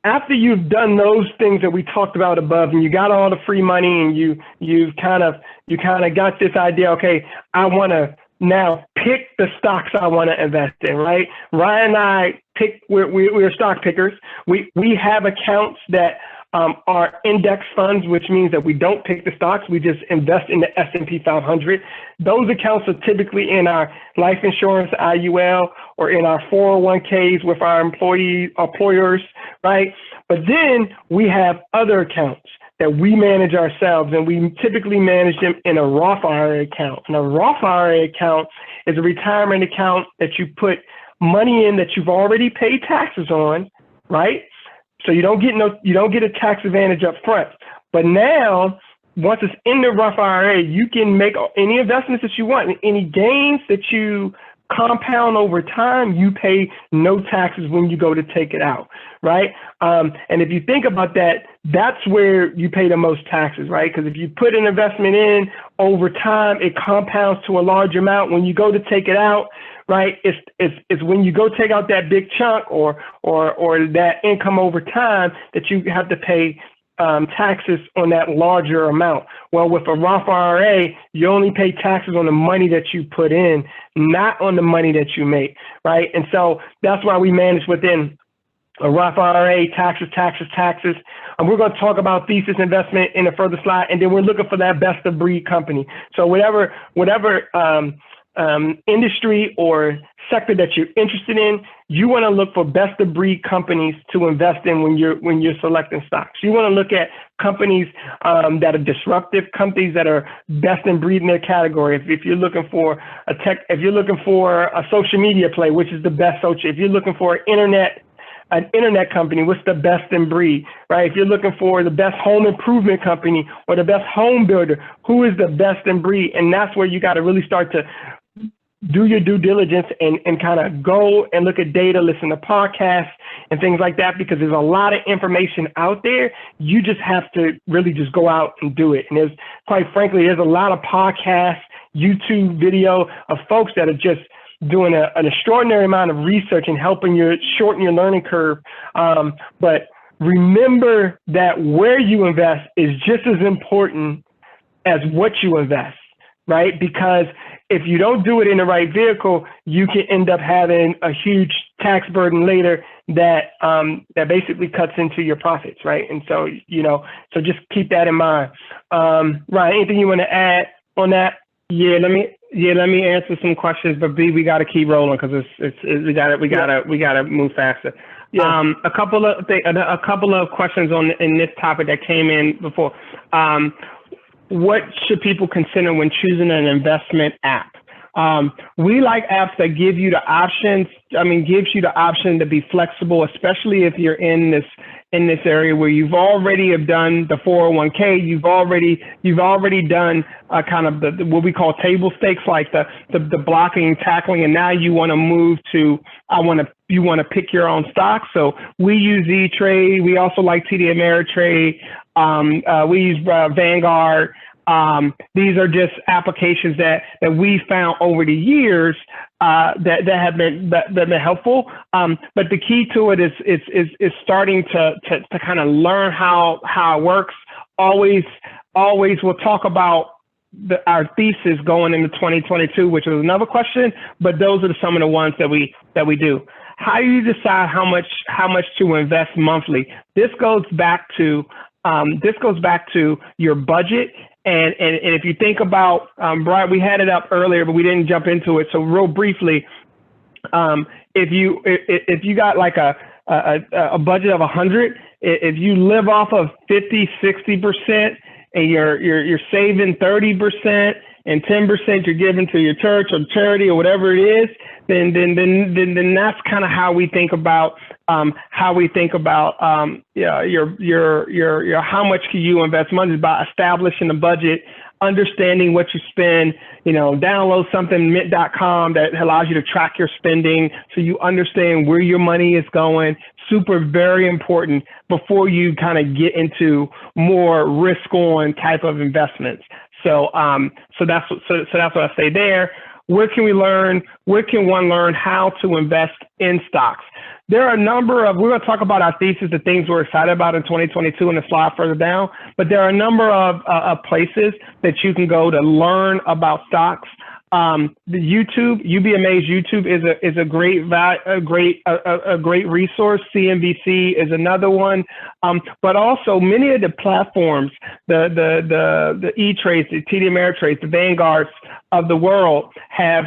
After you've done those things that we talked about above, and you got all the free money, and you kind of got this idea, okay, I want to now pick the stocks I want to invest in, right? Ryan and I we're stock pickers. We have accounts that are index funds, which means that we don't pick the stocks. We just invest in the S&P 500. Those accounts are typically in our life insurance IUL or in our 401ks with our employers, right? But then we have other accounts that we manage ourselves, and we typically manage them in a Roth IRA account. And a Roth IRA account is a retirement account that you put money in that you've already paid taxes on, right? So you don't get a tax advantage up front. But now, once it's in the Roth IRA, you can make any investments that you want. And any gains that you compound over time, you pay no taxes when you go to take it out, right? And if you think about that, that's where you pay the most taxes, right? Because if you put an investment in over time, it compounds to a large amount. When you go to take it out, right, it's when you go take out that big chunk or that income over time that you have to pay taxes on that larger amount. Well, with a Roth IRA, you only pay taxes on the money that you put in, not on the money that you make, right? And so that's why we manage within a Roth IRA, taxes. And we're going to talk about thesis investment in a further slide, and then we're looking for that best of breed company. So whatever industry or sector that you're interested in, you want to look for best of breed companies to invest in when you're selecting stocks. You want to look at companies that are disruptive, companies that are best in breed in their category. If you're looking for a social media play, which is the best social. If you're looking for an internet company, what's the best in breed, right? If you're looking for the best home improvement company or the best home builder, who is the best in breed? And that's where you got to really start to do your due diligence and kind of go and look at data, listen to podcasts and things like that, because there's a lot of information out there. You just have to really just go out and do it. And quite frankly, there's a lot of podcasts, YouTube video of folks that are just doing an extraordinary amount of research and helping you shorten your learning curve. But remember that where you invest is just as important as what you invest, right? Because if you don't do it in the right vehicle, you can end up having a huge tax burden later that that basically cuts into your profits, right? And so, so just keep that in mind. Ryan, anything you want to add on that? Yeah, let me answer some questions, but B, we got to keep rolling because we gotta move faster. Yeah. A couple of questions in this topic that came in before. What should people consider when choosing an investment app? We like apps that give you the options. Gives you the option to be flexible, especially if you're in this area where you've already have done the 401k. You've already done kind of what we call table stakes, like the blocking and tackling, and now you want to move to you want to pick your own stock. So we use E-Trade. We also like TD Ameritrade. We use Vanguard. These are just applications that we found over the years that have been helpful. But the key to it is starting to kind of learn how it works. Always we'll talk about our thesis going into 2022, which is another question. But those are some of the ones that we do. How do you decide how much to invest monthly? This goes back to your budget. And if you think about, Brian, we had it up earlier, but we didn't jump into it. So real briefly, if you got like a budget of 100, if you live off of 50-60%, and you're saving 30%, and 10% you're giving to your church or charity or whatever it is, then that's kind of how we think about your how much can you invest money, is by establishing a budget, understanding what you spend. Download something, mint.com, that allows you to track your spending so you understand where your money is going. Super, very important before you kind of get into more risk on type of investments. So that's what I say there. Where can we learn? Where can one learn how to invest in stocks? There are a number of, we're going to talk about our thesis, the things we're excited about in 2022 in the slide further down, but there are a number of places that you can go to learn about stocks. The UBMA's YouTube is a great resource. CNBC is another one, but also many of the platforms, the E-Trades, the TD Ameritrades, the Vanguards of the world have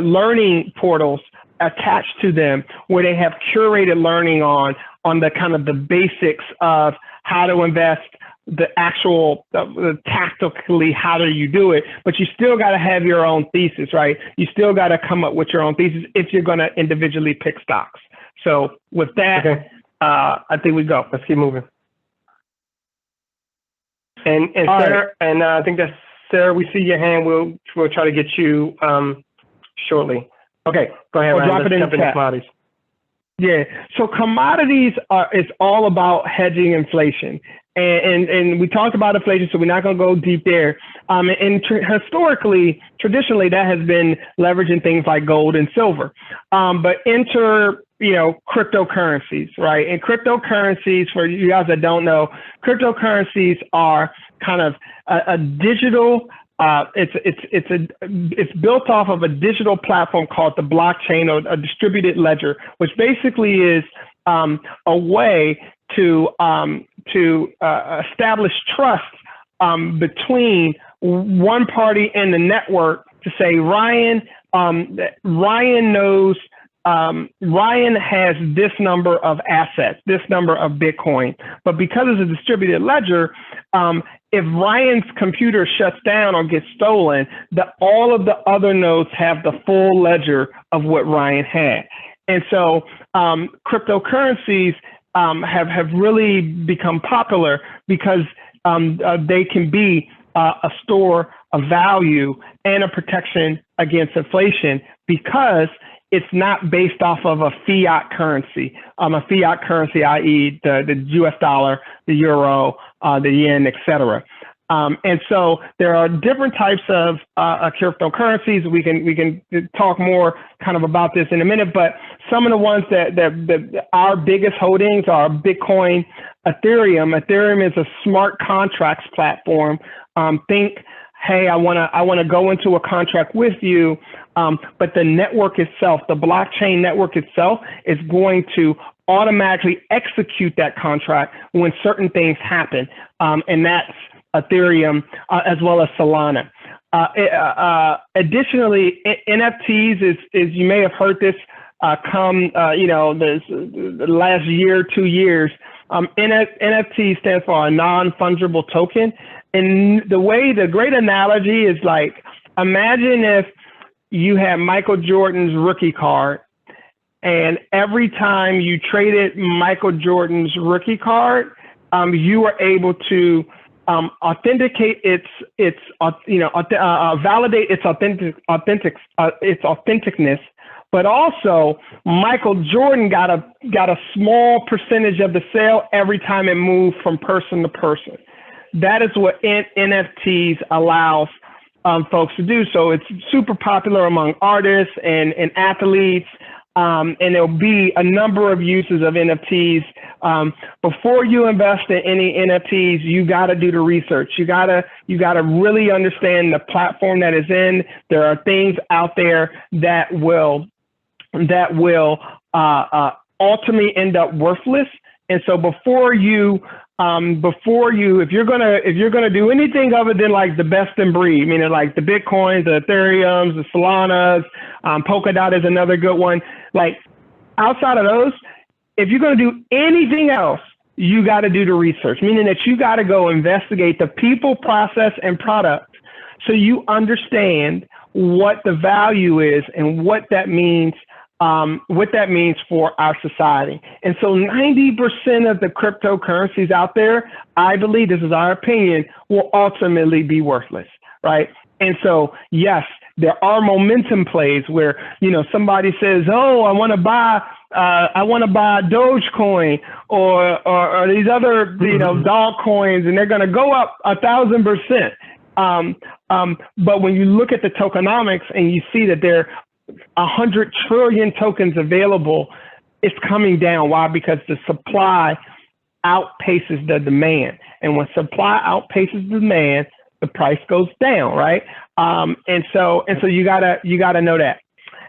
learning portals attached to them where they have curated learning on the kind of the basics of how to invest, the actual tactically how do you do it, but you still got to have your own thesis, right? You still got to come up with your own thesis if you're going to individually pick stocks. So with that, okay. I think we go. Let's keep moving. And Sarah, right. And I think that's Sarah. We see your hand. We'll try to get you shortly. Okay, go ahead. Drop it in the chat. Commodities. Yeah. So commodities is all about hedging inflation. And we talked about inflation, so we're not going to go deep there. Historically, traditionally, that has been leveraging things like gold and silver. But enter, cryptocurrencies, right? And cryptocurrencies, for you guys that don't know, cryptocurrencies are kind of a digital. It's built off of a digital platform called the blockchain, or a distributed ledger, which basically is a way to establish trust between one party and the network to say, Ryan knows, Ryan has this number of assets, this number of Bitcoin, but because it's a distributed ledger, if Ryan's computer shuts down or gets stolen, all of the other nodes have the full ledger of what Ryan had. And so cryptocurrencies have really become popular because they can be a store of value and a protection against inflation, because it's not based off of a fiat currency, i.e. the US dollar, the euro, the yen, etc. And so there are different types of cryptocurrencies. We can talk more kind of about this in a minute, but some of the ones that our biggest holdings are Bitcoin, Ethereum. Ethereum is a smart contracts platform. Think hey, I wanna go into a contract with you, but the network itself, the blockchain network itself, is going to automatically execute that contract when certain things happen, and that's Ethereum as well as Solana. Additionally, NFTs is you may have heard this the last year, 2 years. NFT stands for a non-fungible token. And the great analogy is like, imagine if you had Michael Jordan's rookie card, and every time you traded Michael Jordan's rookie card, you were able to authenticate validate its authenticness, but also Michael Jordan got a small percentage of the sale every time it moved from person to person. That is what NFTs allows folks to do. So it's super popular among artists and athletes. And there'll be a number of uses of NFTs. Before you invest in any NFTs, you got to do the research. You got to really understand the platform that is in. There are things out there that will ultimately end up worthless. And so before you, if you're gonna do anything other than like the best in breed, meaning like the Bitcoins, the Ethereums, the Solanas, Polkadot is another good one. Like outside of those, if you're gonna do anything else, you got to do the research, meaning that you got to go investigate the people, process, and product, so you understand what the value is and what that means for our society. And so 90% of the cryptocurrencies out there, I believe, this is our opinion, will ultimately be worthless, right? And so, yes, there are momentum plays where, somebody says, oh, I want to buy Dogecoin or these other, dog coins, and they're going to go up 1,000%. But when you look at the tokenomics and you see that there 100 trillion tokens available, it's coming down. Why? Because the supply outpaces the demand. And when supply outpaces demand, the price goes down, right? And so you gotta know that.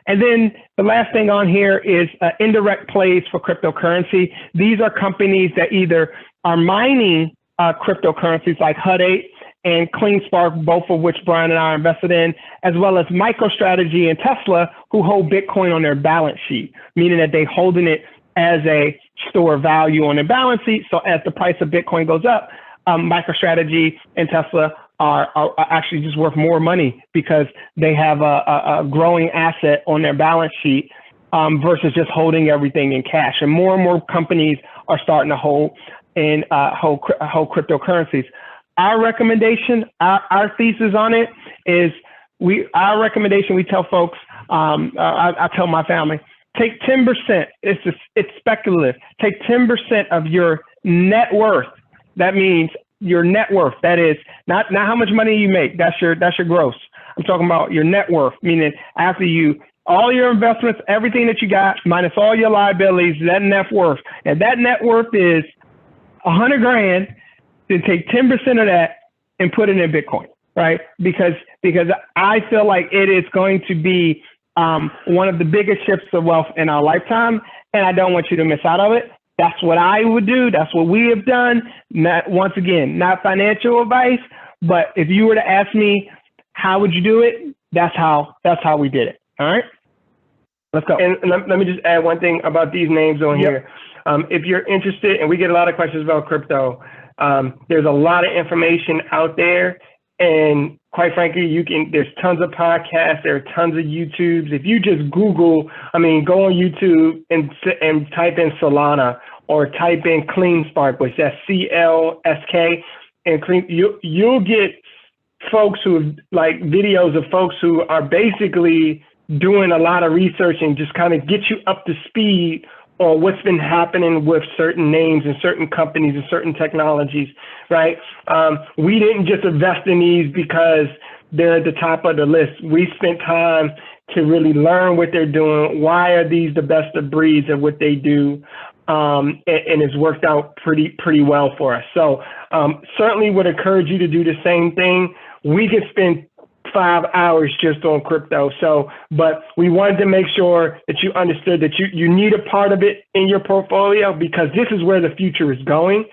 And then the last thing on here is indirect plays for cryptocurrency. These are companies that either are mining cryptocurrencies like Hut 8 and CleanSpark, both of which Bryan and I are invested in, as well as MicroStrategy and Tesla, who hold Bitcoin on their balance sheet, meaning that they're holding it as a store of value on their balance sheet. So as the price of Bitcoin goes up, MicroStrategy and Tesla are actually just worth more money because they have a growing asset on their balance sheet versus just holding everything in cash. And more companies are starting to hold cryptocurrencies. Our recommendation, our thesis on it is we tell folks, I tell my family, take 10%. It's speculative. Take 10% of your net worth. That means your net worth. That is not how much money you make. That's your gross. I'm talking about your net worth, meaning after all your investments, everything that you got, minus all your liabilities, that net worth. And that net worth is 100 grand. Then take 10% of that and put it in Bitcoin, right? Because I feel like it is going to be one of the biggest shifts of wealth in our lifetime, and I don't want you to miss out on it. That's what I would do. That's what we have done. Once again, not financial advice, but if you were to ask me, how would you do it? That's how we did it. All right, let's go. And let me just add one thing about these names on here. If you're interested, and we get a lot of questions about crypto, there's a lot of information out there, and quite frankly, there's tons of podcasts, there are tons of YouTubes. If you just Google, go on YouTube and type in Solana or type in CleanSpark, which that's CLSK, and you'll get folks videos of folks who are basically doing a lot of research and just kind of get you up to speed or what's been happening with certain names and certain companies and certain technologies, right? We didn't just invest in these because they're at the top of the list. We spent time to really learn what they're doing. Why are these the best of breeds at what they do? And it's worked out pretty well for us. So certainly would encourage you to do the same thing. we can spend 5 hours just on crypto. So, but we wanted to make sure that you understood that you need a part of it in your portfolio, because this is where the future is going.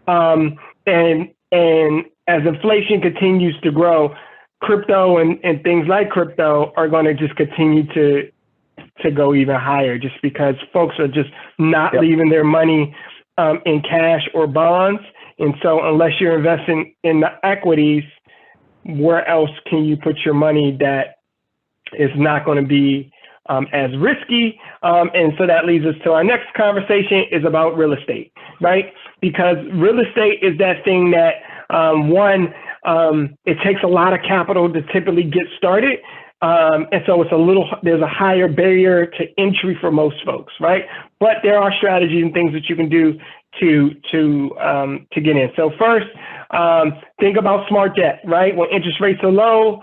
And as inflation continues to grow, crypto and things like crypto are going to just continue to go even higher, just because folks are just not leaving their money in cash or bonds. And so unless you're investing in the equities, where else can you put your money that is not going to be as risky? And so that leads us to our next conversation, is about real estate, right? Because real estate is that thing that, it takes a lot of capital to typically get started. And so there's a higher barrier to entry for most folks, right? But there are strategies and things that you can do to get in. So first, think about smart debt, right? When interest rates are low,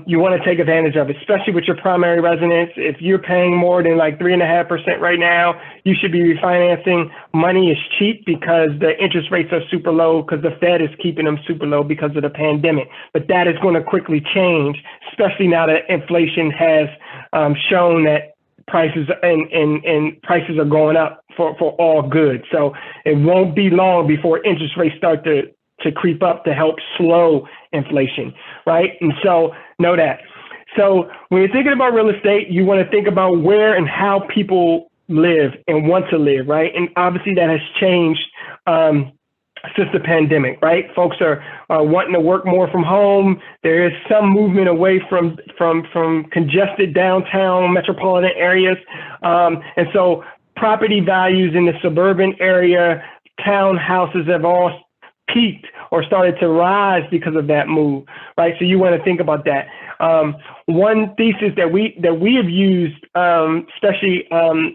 you want to take advantage of it, especially with your primary residence. If you're paying more than like 3.5% right now, you should be refinancing. Money is cheap because the interest rates are super low, because the Fed is keeping them super low because of the pandemic. But that is going to quickly change, especially now that inflation has shown that prices and prices are going up for all goods. So it won't be long before interest rates start to creep up to help slow inflation, right? And so know that. So when you're thinking about real estate, you want to think about where and how people live and want to live, right? And obviously that has changed since the pandemic, right? Folks are wanting to work more from home. There is some movement away from congested downtown metropolitan areas. And so property values in the suburban area, townhouses have all peaked or started to rise because of that move, right? So you want to think about that. One thesis that we have used, especially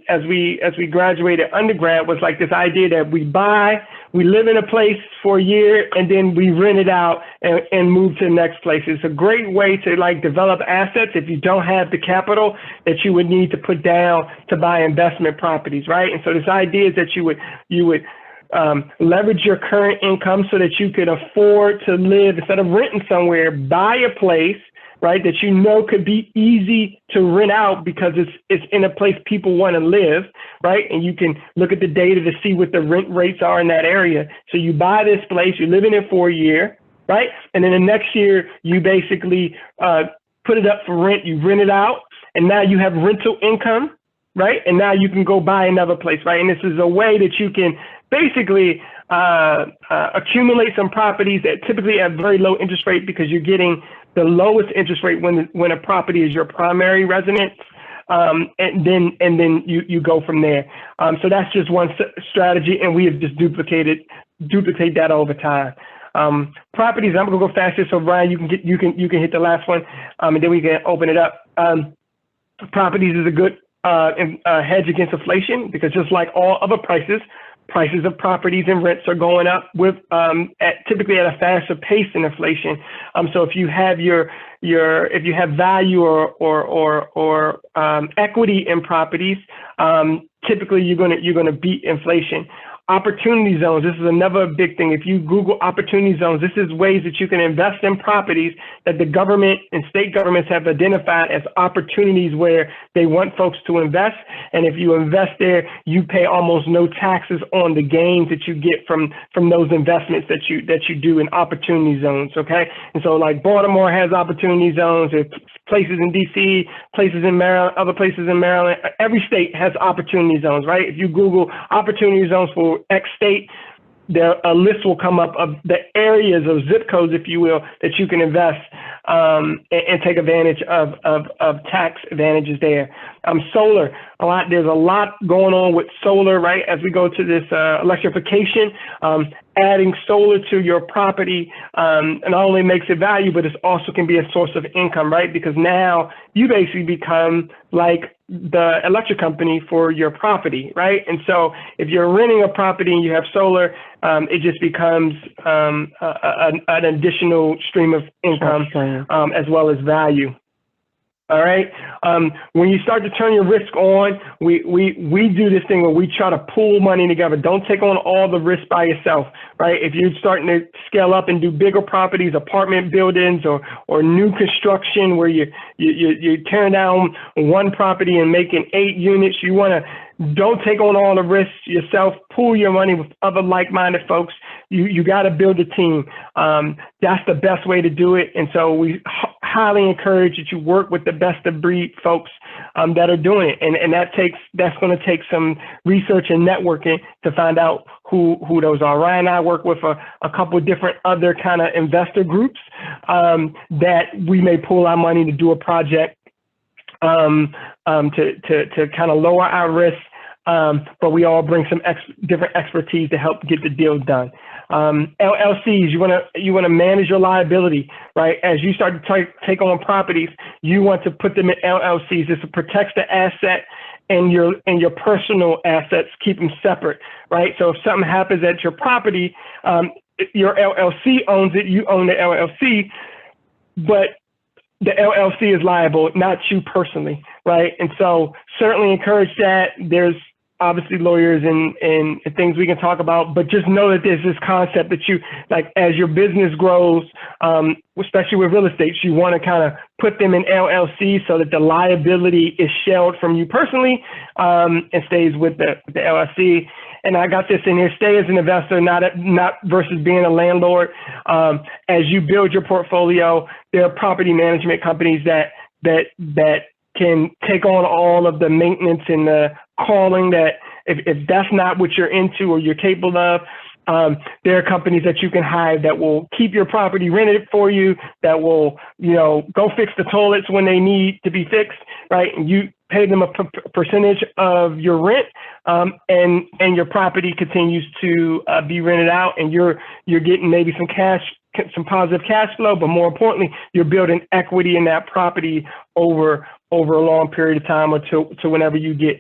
as we graduated undergrad, was like this idea that we live in a place for a year and then we rent it out and move to the next place. It's a great way to like develop assets if you don't have the capital that you would need to put down to buy investment properties, right? And so this idea is that you would leverage your current income so that you could afford to live, instead of renting somewhere, buy a place, right, that you know could be easy to rent out because it's in a place people want to live, right? And you can look at the data to see what the rent rates are in that area. So you buy this place, you're living in for a year, right? And then the next year you basically put it up for rent, you rent it out, and now you have rental income, right? And now you can go buy another place, right? And this is a way that you can basically accumulate some properties that typically have very low interest rate, because you're getting the lowest interest rate when a property is your primary residence, and then you go from there. So that's just one strategy, and we have just duplicate that over time. Properties, I'm gonna go faster, so Brian, you can hit the last one, and then we can open it up. Properties is a good hedge against inflation, because just like all other prices of properties and rents are going up with typically at a faster pace than inflation. So if you have if you have value or equity in properties, typically you're gonna beat inflation. Opportunity zones, this is another big thing. If you Google opportunity zones, this is ways that you can invest in properties that the government and state governments have identified as opportunities where they want folks to invest. And if you invest there, you pay almost no taxes on the gains that you get from those investments that you do in opportunity zones, okay? And so like Baltimore has opportunity zones, there's places in DC, places in Maryland, other places in Maryland. Every state has opportunity zones, right? If you Google opportunity zones for X state, a list will come up of the areas of zip codes, if you will, that you can invest and take advantage of tax advantages there. Solar, there's a lot going on with solar, right? As we go to this electrification, adding solar to your property not only makes it valuable, but it also can be a source of income, right? Because now you basically become like the electric company for your property, right? And so if you're renting a property and you have solar, it just becomes an additional stream of income as well as value. All right. When you start to turn your risk on, we do this thing where we try to pool money together. Don't take on all the risk by yourself, right? If you're starting to scale up and do bigger properties, apartment buildings, or new construction where you tearing down one property and making 8 units, don't take on all the risks yourself. Pool your money with other like-minded folks. You got to build a team. That's the best way to do it. And so we highly encourage that you work with the best of breed folks that are doing it. And that's going to take some research and networking to find out who those are. Ryan and I work with a couple of different other kind of investor groups that we may pool our money to do a project to kind of lower our risk. But we all bring some different expertise to help get the deal done. LLCs, you want to manage your liability, right? As you start to take on properties, you want to put them in LLCs. This protects the asset and your personal assets, keep them separate, right? So if something happens at your property, your LLC owns it, you own the LLC, but the LLC is liable, not you personally, right? And so certainly encourage that. There's obviously lawyers and things we can talk about, but just know that there's this concept that you, like, as your business grows, especially with real estate, you want to kind of put them in LLC so that the liability is shelled from you personally and stays with the LLC. And I got this in here: stay as an investor, not versus being a landlord. As you build your portfolio, there are property management companies that can take on all of the maintenance and the calling that if that's not what you're into or you're capable of, there are companies that you can hire that will keep your property rented for you, that will, go fix the toilets when they need to be fixed, right? And you pay them a percentage of your rent, and your property continues to be rented out, and you're getting maybe some positive cash flow, but more importantly, you're building equity in that property over a long period of time, or to whenever you get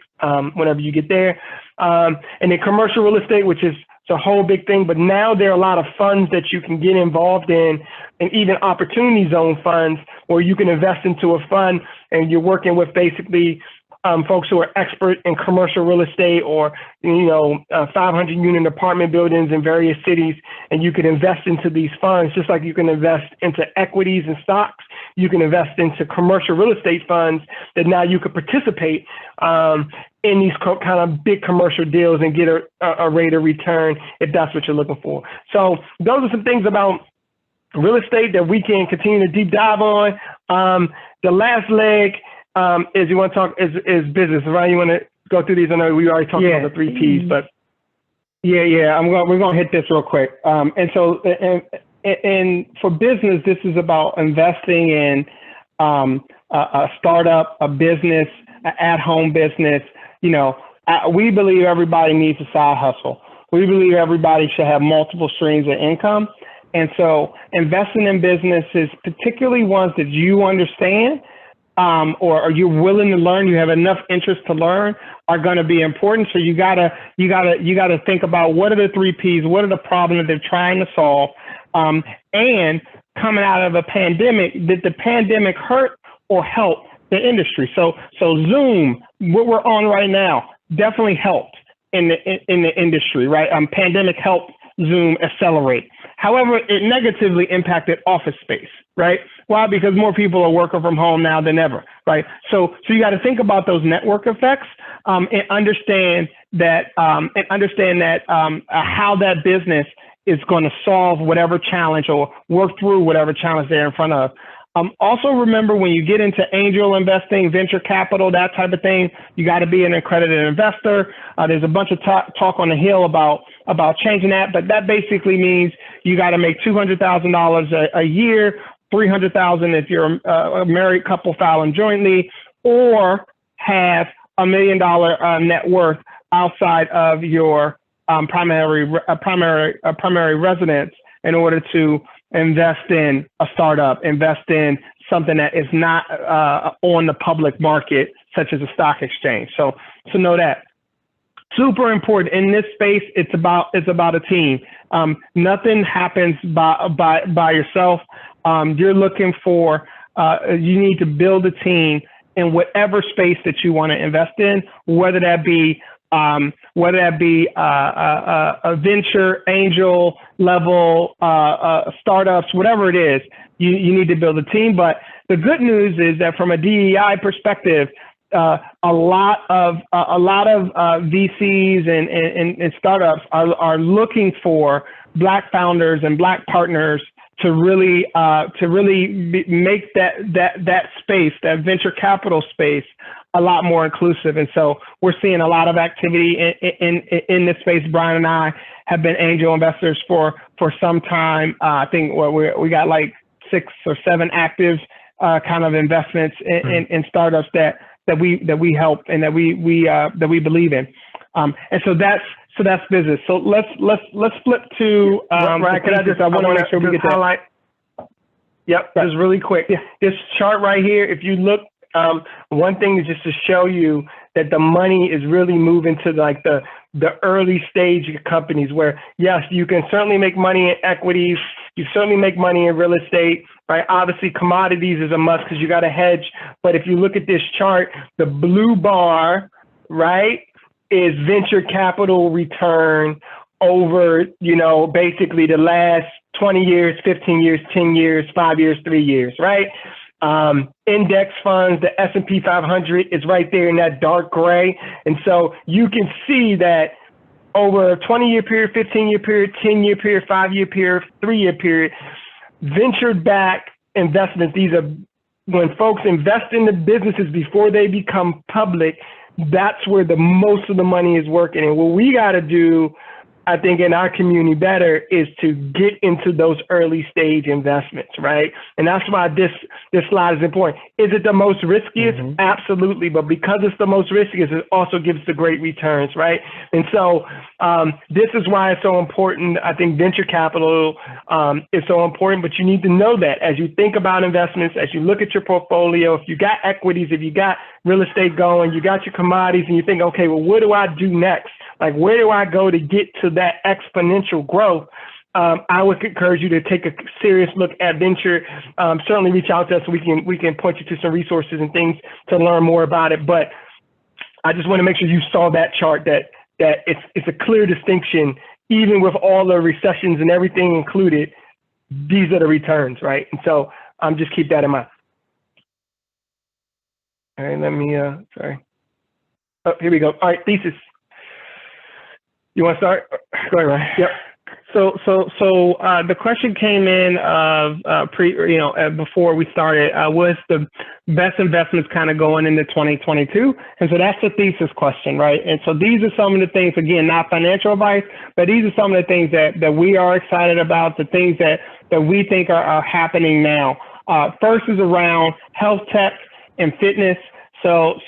there. And then commercial real estate, which is a whole big thing, but now there are a lot of funds that you can get involved in, and even opportunity zone funds where you can invest into a fund and you're working with basically folks who are expert in commercial real estate, or 500 unit apartment buildings in various cities, and you can invest into these funds just like you can invest into equities and stocks. You can invest into commercial real estate funds that now you could participate in these kind of big commercial deals and get a rate of return if that's what you're looking for. So those are some things about real estate that we can continue to deep dive on. The last leg is you want to talk is business. Ryan, you want to go through these? I know we already talked about the 3 Ps, but we're going to hit this real quick. And for business, this is about investing in a startup, a business, an at-home business. We believe everybody needs a side hustle. We believe everybody should have multiple streams of income. And so investing in businesses, particularly ones that you understand, or are you willing to learn, you have enough interest to learn, are going to be important. So you gotta think about what are the 3 Ps, what are the problems that they're trying to solve, and coming out of a pandemic, did the pandemic hurt or help the industry? So Zoom, what we're on right now, definitely helped in the industry, right? Pandemic helped Zoom accelerate. However, it negatively impacted office space, right? Why? Because more people are working from home now than ever, right? So you got to think about those network effects and understand that how that business is going to solve whatever challenge or work through whatever challenge they're in front of. Also remember, when you get into angel investing, venture capital, that type of thing, you got to be an accredited investor. There's a bunch of talk on the Hill about changing that, but that basically means you got to make $200,000 a year, $300,000 if you're a married couple filing jointly, or have $1 million net worth outside of your primary residence in order to invest in a startup, invest in something that is not on the public market, such as a stock exchange. So know that. Super important in this space. It's about a team. Nothing happens by yourself. You're looking for you need to build a team in whatever space that you want to invest in, whether that be a venture, angel level, startups, whatever it is. You need to build a team. But the good news is that from a DEI perspective, a lot of VCs and startups are looking for Black founders and Black partners to really make that space, that venture capital space, a lot more inclusive. And so we're seeing a lot of activity in this space. Bryan and I have been angel investors for some time. I think we got like 6 or 7 active kind of investments in startups that we help and that we believe in. And so that's business. So let's flip to Ryan, I want to make sure we get that. Highlight. Yep, just really quick. Yeah. This chart right here, if you look, one thing is just to show you that the money is really moving to like the early stage companies where, yes, you can certainly make money in equities. You certainly make money in real estate, right? Obviously, commodities is a must because you got to hedge. But if you look at this chart, the blue bar, right, is venture capital return over, basically the last 20 years, 15 years, 10 years, 5 years, 3 years, right? Index funds, the S&P 500 is right there in that dark gray. And so you can see that over a 20-year period, 15-year period, 10-year period, 5-year period, 3-year period, venture-backed investments, these are when folks invest in the businesses before they become public, that's where the most of the money is working. And what we got to do, I think, in our community better is to get into those early stage investments, right? And that's why this slide is important. Is it the most riskiest? Mm-hmm. Absolutely. But because it's the most riskiest, it also gives the great returns, right? And so this is why it's so important. I think venture capital is so important, but you need to know that as you think about investments, as you look at your portfolio, if you got equities, if you got real estate going, you got your commodities, and you think, okay, well, what do I do next? Like, where do I go to get to that exponential growth? I would encourage you to take a serious look at venture. Certainly reach out to us so we can point you to some resources and things to learn more about it. But I just want to make sure you saw that chart, that it's a clear distinction, even with all the recessions and everything included, these are the returns, right? And so just keep that in mind. All right, let me, sorry. Oh, here we go. All right, Thesis. You want to start? Go ahead, Ryan. Yep. So the question came in before we started. What's the best investments kind of going into 2022? And so that's the thesis question, right? And so these are some of the things, again, not financial advice, but these are some of the things that we are excited about, the things that we think are happening now. First is around health tech and fitness. So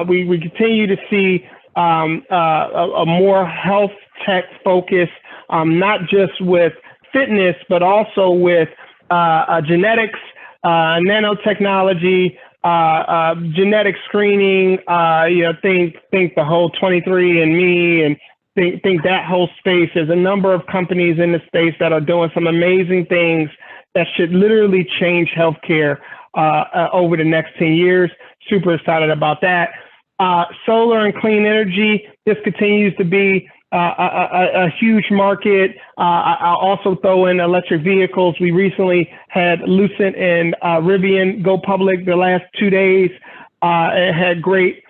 we continue to see a more health tech focus, not just with fitness, but also with genetics, nanotechnology, genetic screening, think the whole 23andMe and think that whole space. There's a number of companies in the space that are doing some amazing things that should literally change healthcare over the next 10 years. Super excited about that. Solar and clean energy, this continues to be a huge market. I'll also throw in electric vehicles. We recently had Lucent and Rivian go public the last 2 days. It had great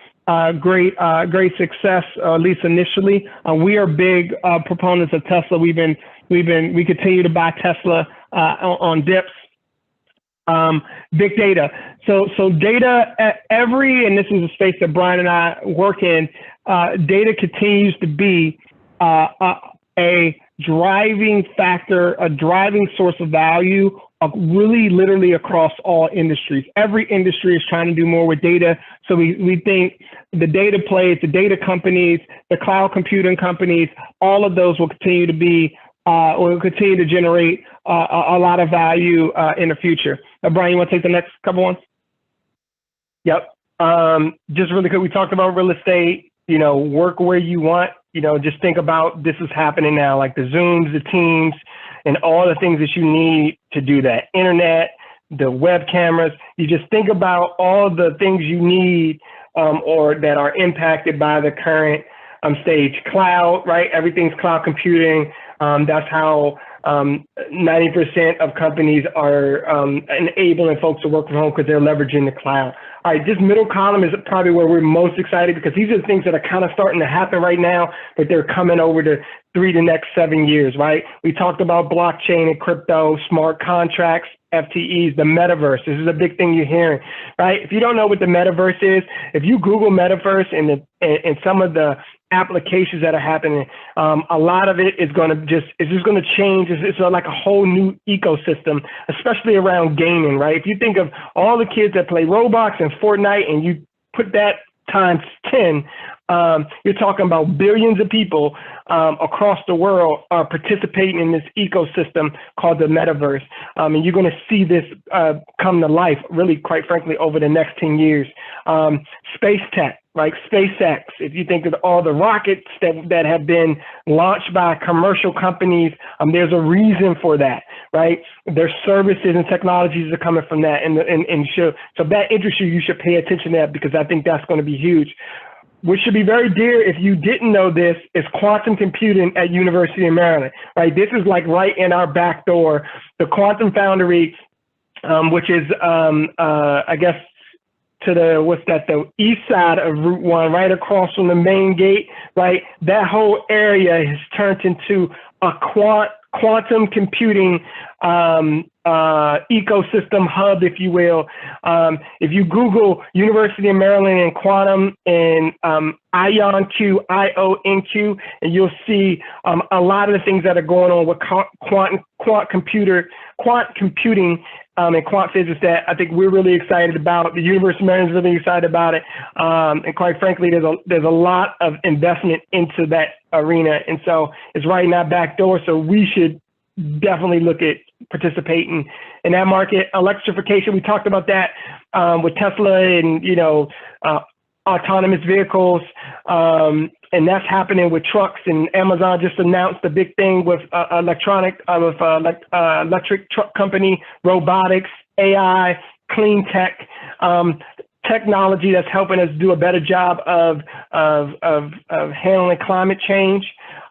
success, at least initially. We are big proponents of Tesla. We continue to buy Tesla on dips. Big data. So data and this is a space that Bryan and I work in, data continues to be a driving factor, a driving source of value really literally across all industries. Every industry is trying to do more with data. So we think the data plays, the data companies, the cloud computing companies, all of those will continue to be will continue to generate a lot of value in the future. Bryan, you want to take the next couple ones? Yep. Just really quick, we talked about real estate, work where you want, just think about this is happening now, like the Zooms, the Teams, and all the things that you need to do that. Internet, the web cameras. You just think about all the things you need or that are impacted by the current stage. Cloud, right? Everything's cloud computing. That's how 90% of companies are enabling folks to work from home because they're leveraging the cloud. All right, this middle column is probably where we're most excited because these are the things that are kind of starting to happen right now, but they're coming over to the next 7 years, right? We talked about blockchain and crypto, smart contracts, FTEs, the metaverse. This is a big thing you're hearing, right? If you don't know what the metaverse is, if you Google metaverse and some of the applications that are happening, a lot of it is just going to change. It's like a whole new ecosystem, especially around gaming, right? If you think of all the kids that play Roblox and Fortnite and you put that times 10, you're talking about billions of people across the world are participating in this ecosystem called the metaverse. And you're going to see this come to life, really, quite frankly, over the next 10 years. Space tech, like SpaceX, if you think of all the rockets that have been launched by commercial companies, there's a reason for that, right? Their services and technologies are coming from that. So if that interests you, you should pay attention to that because I think that's going to be huge. What should be very dear, if you didn't know this, is quantum computing at University of Maryland, right? This is like right in our back door. The Quantum Foundry, which is, I guess, to the east side of Route 1, right across from the main gate, right? That whole area has turned into a quantum computing ecosystem hub, if you will. If you Google University of Maryland and quantum and IonQ, IONQ, and you'll see a lot of the things that are going on with quantum computing and quant physics that I think we're really excited about. The University of Maryland is really excited about it. And quite frankly, there's a lot of investment into that arena. And so it's right in our back door. So we should definitely look at participating in that market. Electrification, we talked about that with Tesla and, autonomous vehicles. And that's happening with trucks, and Amazon just announced a big thing with electric truck company, robotics, AI, clean tech, technology that's helping us do a better job of handling climate change.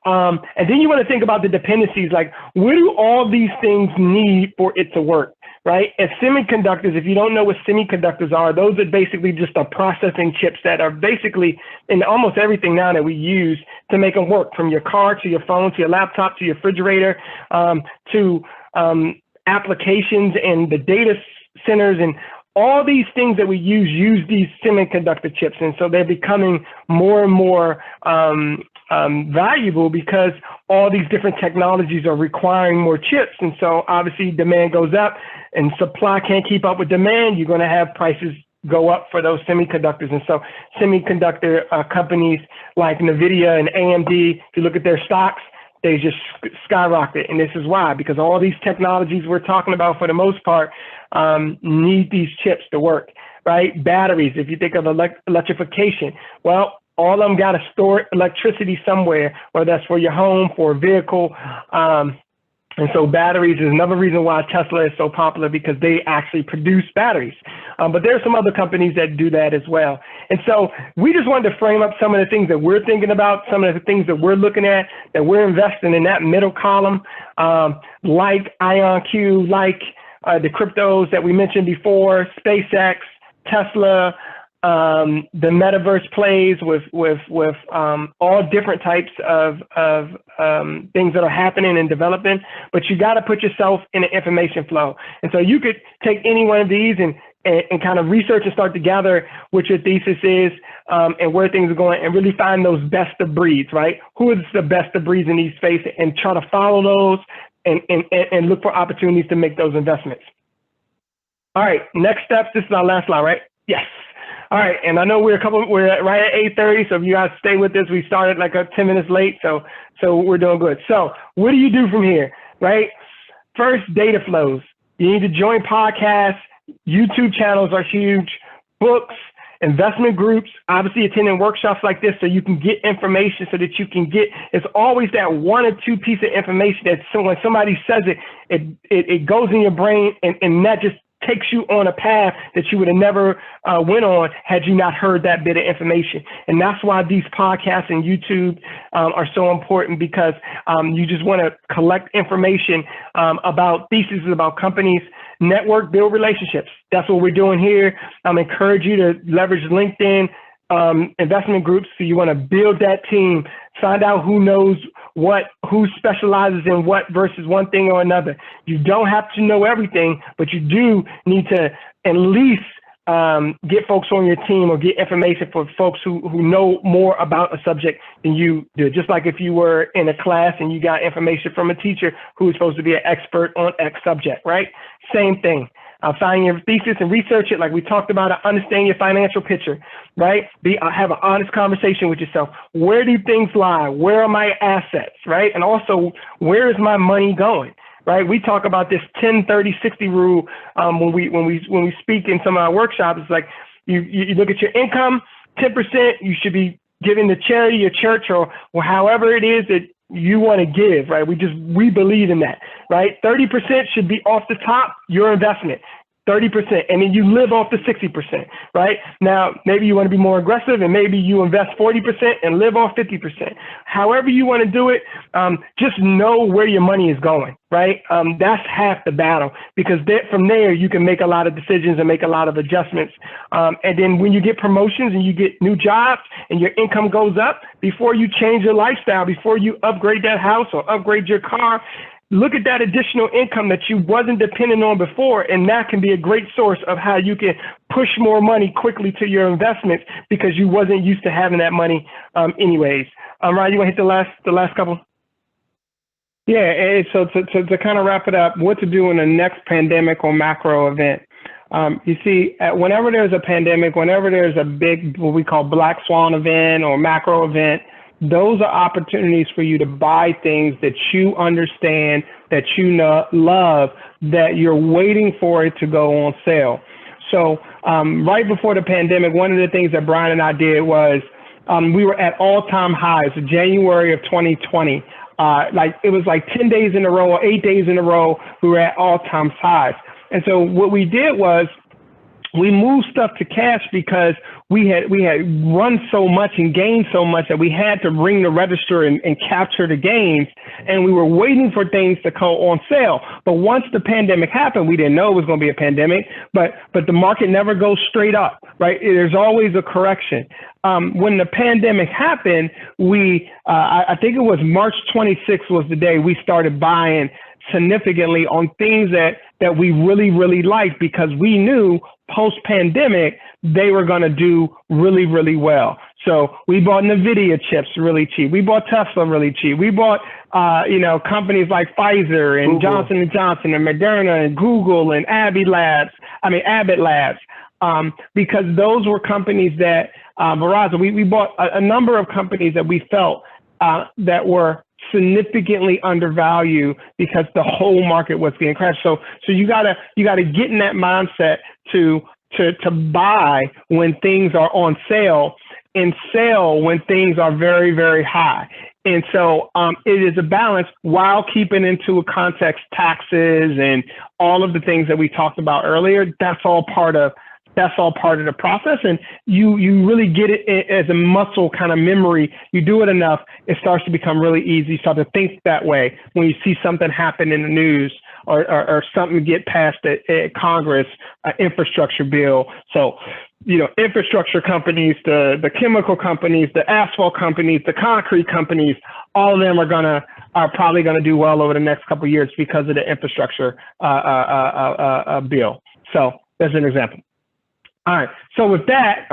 And then you want to think about the dependencies, like what do all these things need for it to work? Right? And semiconductors, if you don't know what semiconductors are, those are basically just the processing chips that are basically in almost everything now that we use to make them work, from your car to your phone to your laptop to your refrigerator to applications and the data centers, and all these things that we use these semiconductor chips. And so they're becoming more and more valuable because all these different technologies are requiring more chips. And so obviously demand goes up and supply can't keep up with demand. You're going to have prices go up for those semiconductors. And so semiconductor companies like NVIDIA and AMD, if you look at their stocks, they just skyrocket. And this is why, because all these technologies we're talking about for the most part need these chips to work, right? Batteries, if you think of electrification, well, all of them got to store electricity somewhere, whether that's for your home, for a vehicle. And so batteries is another reason why Tesla is so popular, because they actually produce batteries. But there are some other companies that do that as well. And so we just wanted to frame up some of the things that we're thinking about, some of the things that we're looking at, that we're investing in that middle column, like IonQ, like the cryptos that we mentioned before, SpaceX, Tesla, the metaverse plays with all different types of things that are happening and developing, but you got to put yourself in an information flow. And so you could take any one of these and kind of research and start to gather what your thesis is and where things are going, and really find those best of breeds, right? Who is the best of breeds in these spaces, and try to follow those and look for opportunities to make those investments. All right, next steps. This is our last slide, right? Yes. All right, and I know we're right at 8:30, so if you guys stay with us, we started like 10 minutes late, so we're doing good. So what do you do from here, right? First, data flows. You need to join podcasts. YouTube channels are huge. Books, investment groups, obviously attending workshops like this so you can get information, so that you can get, it's always that one or two piece of information that when somebody says it goes in your brain, and that just takes you on a path that you would have never went on had you not heard that bit of information. And that's why these podcasts and YouTube are so important, because you just want to collect information about theses, about companies, network, build relationships. That's what we're doing here. Encourage you to leverage LinkedIn investment groups. So you want to build that team, find out who knows what, who specializes in what versus one thing or another. You don't have to know everything, but you do need to at least get folks on your team or get information for folks who know more about a subject than you do. Just like if you were in a class and you got information from a teacher who is supposed to be an expert on X subject, right? Same thing. Find your thesis and research it like we talked about. Understand your financial picture, right? Have an honest conversation with yourself. Where do things lie? Where are my assets, right? And also, where is my money going, right? We talk about this 10-30-60 rule when we speak in some of our workshops. It's like you look at your income, 10% you should be giving to charity, your church, or however it is that you want to give, right? We believe in that, right? 30% should be off the top, your investment, 30%. And then you live off the 60%, right? Now, maybe you want to be more aggressive and maybe you invest 40% and live off 50%. However you want to do it, just know where your money is going, right? That's half the battle, because from there, you can make a lot of decisions and make a lot of adjustments. And then when you get promotions and you get new jobs and your income goes up, before you change your lifestyle, before you upgrade that house or upgrade your car, look at that additional income that you wasn't dependent on before, and that can be a great source of how you can push more money quickly to your investments because you wasn't used to having that money anyways. Ryan, you want to hit the last couple? Yeah, and so to kind of wrap it up, what to do in the next pandemic or macro event. You see, whenever there's a pandemic, whenever there's a big, what we call black swan event or macro event, those are opportunities for you to buy things that you understand, that you love, that you're waiting for it to go on sale. So right before the pandemic, one of the things that Bryan and I did was we were at all-time highs in January of 2020. It was like 10 days in a row or 8 days in a row, we were at all-time highs. And so what we did was we moved stuff to cash because we had run so much and gained so much that we had to ring the register and capture the gains. And we were waiting for things to go on sale. But once the pandemic happened, we didn't know it was going to be a pandemic, but the market never goes straight up, right? There's always a correction. When the pandemic happened, I think it was March 26th was the day we started buying significantly on things that we really, really liked, because we knew post-pandemic they were going to do really, really well. So we bought NVIDIA chips really cheap. We bought Tesla really cheap. We bought, companies like Pfizer and Google. Johnson & Johnson and Moderna and Google and Abbott Labs, because those were companies that, Verizon, we bought a number of companies that we felt that were significantly undervalued because the whole market was getting crashed. So you gotta get in that mindset to buy when things are on sale and sell when things are very, very high. And so it is a balance while keeping into context taxes and all of the things that we talked about earlier. That's all part of the process. And you really get it as a muscle kind of memory. You do it enough, it starts to become really easy. You start to think that way when you see something happen in the news or something get passed at Congress, an infrastructure bill. So, infrastructure companies, the chemical companies, the asphalt companies, the concrete companies, all of them are probably going to do well over the next couple of years because of the infrastructure bill. So that's an example. All right. So with that,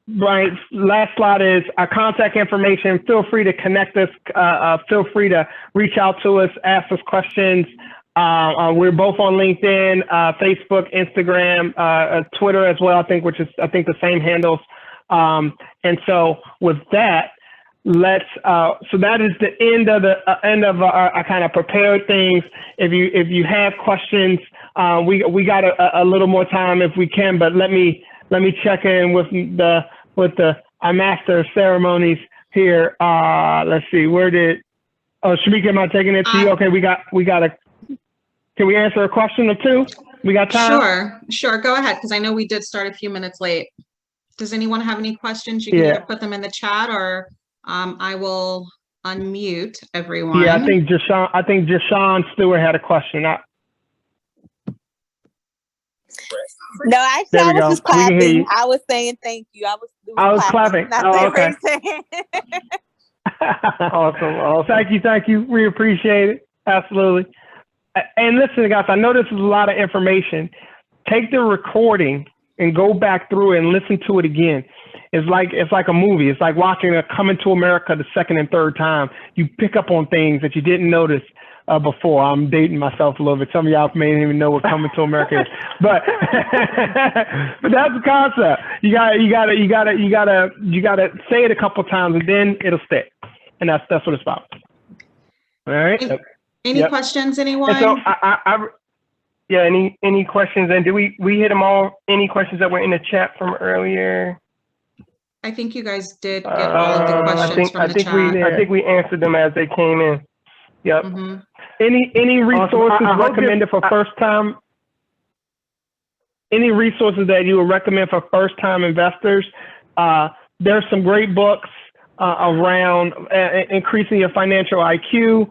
Bryan, last slide is our contact information. Feel free to connect us. Feel free to reach out to us, ask us questions. We're both on LinkedIn, Facebook, Instagram, Twitter as well, which is the same handles. And so with that, so that is the end of our kind of prepared things. If you have questions, we got a little more time if we can, but let me check in with our master of ceremonies here. Let's see, Shamika, am I taking it to you? Okay, we got a. Can we answer a question or two? We got time? Sure. Go ahead, because I know we did start a few minutes late. Does anyone have any questions? You can either put them in the chat or I will unmute everyone. Yeah, I think Jashawn Stewart had a question. No, actually, I was just clapping. I was saying thank you. I was clapping. Oh, okay. Awesome. Thank you. We appreciate it. Absolutely. And listen, guys, I know this is a lot of information. Take the recording and go back through and listen to it again. It's like a movie. It's like watching a Coming to America the second and third time. You pick up on things that you didn't notice before. I'm dating myself a little bit. Some of y'all may not even know what Coming to America is, but that's the concept. You gotta say it a couple times and then it'll stick. And that's what it's about. All right. Any questions, anyone? And so any questions? And did we hit them all? Any questions that were in the chat from earlier? I think you guys did get all of the questions from the chat. I think we answered them as they came in. Yep. Mm-hmm. Any resources recommended for first time? Any resources that you would recommend for first time investors? There's some great books around increasing your financial IQ.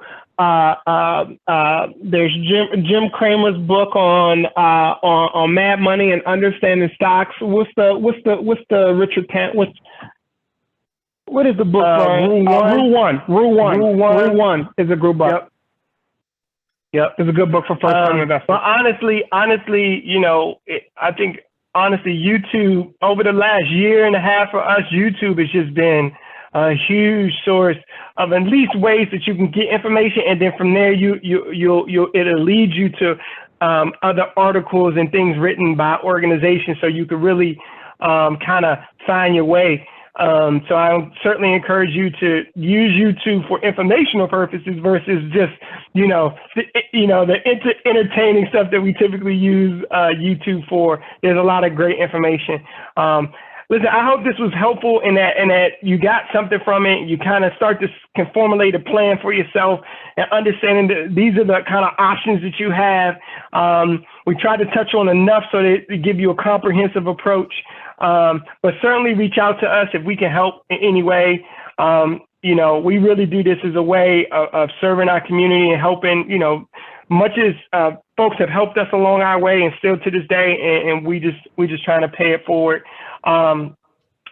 There's Jim Cramer's book on Mad Money and understanding stocks. What's the Richard Tan? What is the book? Rule One is a good book. Yep, it's a good book for first time investors. But honestly, I think YouTube over the last year and a half for us, YouTube has just been a huge source of at least ways that you can get information, and then from there it'll lead you to other articles and things written by organizations, so you could really kind of find your way. So I certainly encourage you to use YouTube for informational purposes versus just the entertaining stuff that we typically use YouTube for. There's a lot of great information. Listen, I hope this was helpful in that you got something from it. You kind of can formulate a plan for yourself and understanding that these are the kind of options that you have. We tried to touch on enough so that to give you a comprehensive approach. But certainly reach out to us if we can help in any way. We really do this as a way of serving our community and helping, much as folks have helped us along our way and still to this day, and we just trying to pay it forward. And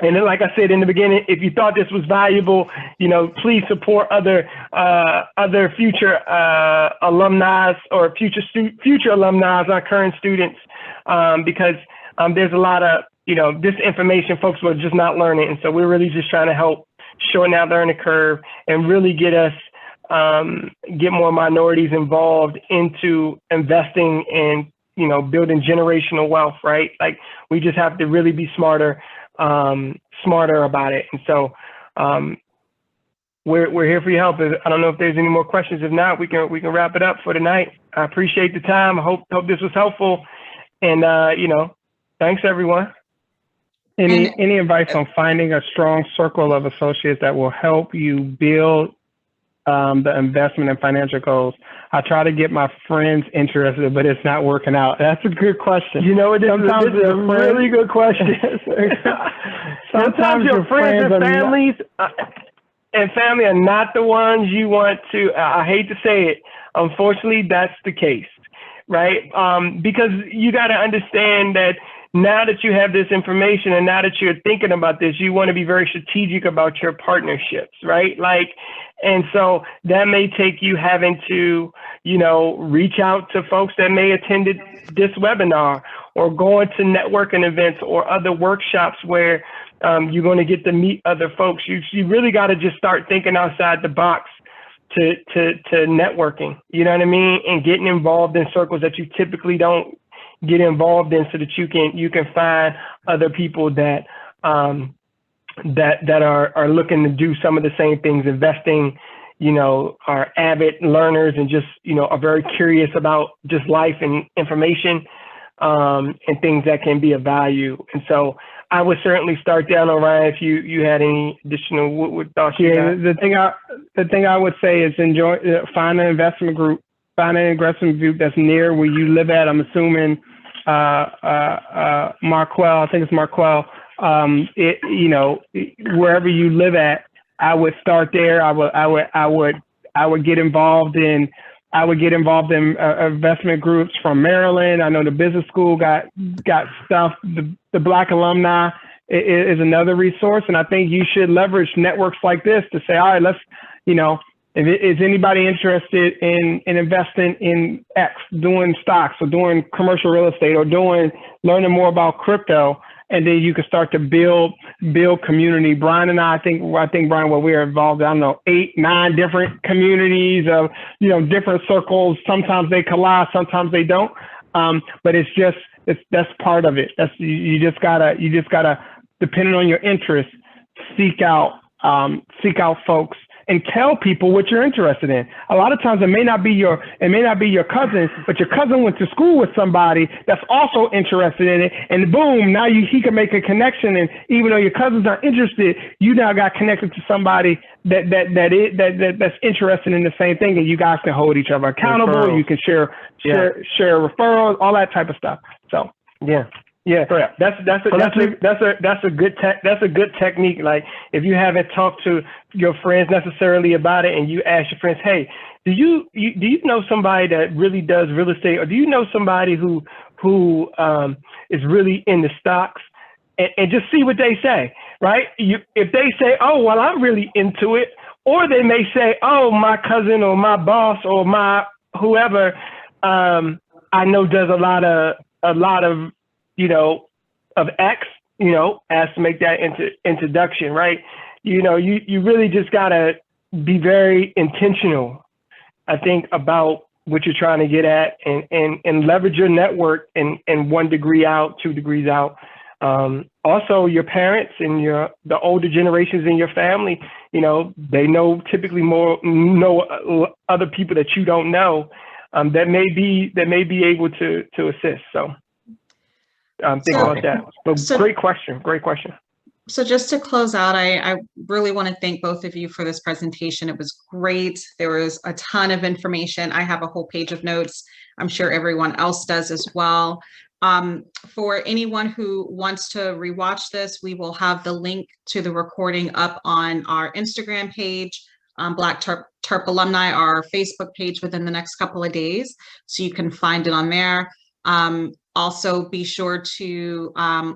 then, like I said in the beginning, if you thought this was valuable, please support other future alumni or future alumni, our current students, because there's a lot of this information folks were just not learning, and so we're really just trying to help shorten that learning curve and really get more minorities involved into investing and building generational wealth, right? Like, we just have to really be smarter about it. And so we're here for your help. I don't know if there's any more questions. If not, we can wrap it up for tonight. I appreciate the time. I hope this was helpful. And thanks everyone. Any advice on finding a strong circle of associates that will help you build the investment and financial goals? I try to get my friends interested, but it's not working out. That's a good question. This is a really good question. Sometimes your friends and families family are not the ones you want to. I hate to say it. Unfortunately, that's the case, right? Because you got to understand that now that you have this information and now that you're thinking about this, you want to be very strategic about your partnerships, right? And so that may take you having to, reach out to folks that may attended this webinar or going to networking events or other workshops where you're going to get to meet other folks. You really got to just start thinking outside the box to networking, you know what I mean? And getting involved in circles that you typically don't get involved in, so that you can find other people that that are looking to do some of the same things, investing, are avid learners and just, are very curious about just life and information and things that can be of value. And so I would certainly start down on Ryan if you had any additional thoughts. Yeah, the thing I would say is find an investment group find an investment group that's near where you live at. I'm assuming Marquell, I think it's Marquell. Wherever you live at, I would start there. I would get involved in investment groups from Maryland. I know the business school got stuff. The Black Alumni is another resource, and I think you should leverage networks like this to say, all right, let's, is anybody interested in investing in X, doing stocks or doing commercial real estate or learning more about crypto? And then you can start to build community. Bryan and I think Bryan, what we're involved in, I don't know, 8, 9 different communities of, different circles. Sometimes they collide, sometimes they don't. But that's part of it. You just gotta, depending on your interest, seek out folks and tell people what you're interested in. A lot of times it may not be your cousin, but your cousin went to school with somebody that's also interested in it, and boom, now he can make a connection. And even though your cousins aren't interested, you now got connected to somebody that's interested in the same thing, and you guys can hold each other accountable. Referrals. You can share referrals, all that type of stuff. So yeah, correct. That's a good technique. Like if you haven't talked to your friends necessarily about it, and you ask your friends, hey, do you know somebody that really does real estate, or do you know somebody who is really into stocks, and just see what they say, right? If they say, oh, well, I'm really into it, or they may say, oh, my cousin or my boss or my whoever I know does a lot of of X, as to make that introduction, right? You really just gotta be very intentional, I think, about what you're trying to get at, and leverage your network and 1 degree out, 2 degrees out. Also, your parents and the older generations in your family, they typically know other people that you don't know, that may be able to assist. So. Think about that. But great question. So just to close out, I really want to thank both of you for this presentation. It was great. There was a ton of information. I have a whole page of notes. I'm sure everyone else does as well. For anyone who wants to rewatch this, we will have the link to the recording up on our Instagram page, Black Terp Alumni, our Facebook page, within the next couple of days. So you can find it on there. Also, be sure to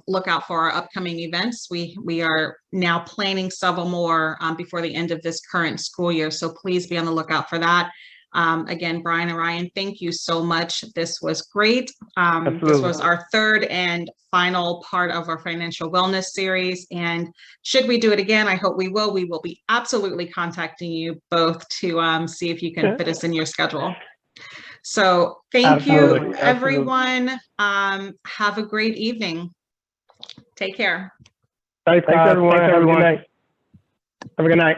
look out for our upcoming events. We are now planning several more before the end of this current school year, so please be on the lookout for that. Again, Bryan and Ryan, thank you so much. This was great. This was our 3rd and final part of our financial wellness series, and should we do it again, I hope we will. We will be absolutely contacting you both to see if you can fit us in your schedule. So thank you, everyone. Have a great evening. Take care. Thanks everyone. Have a good night.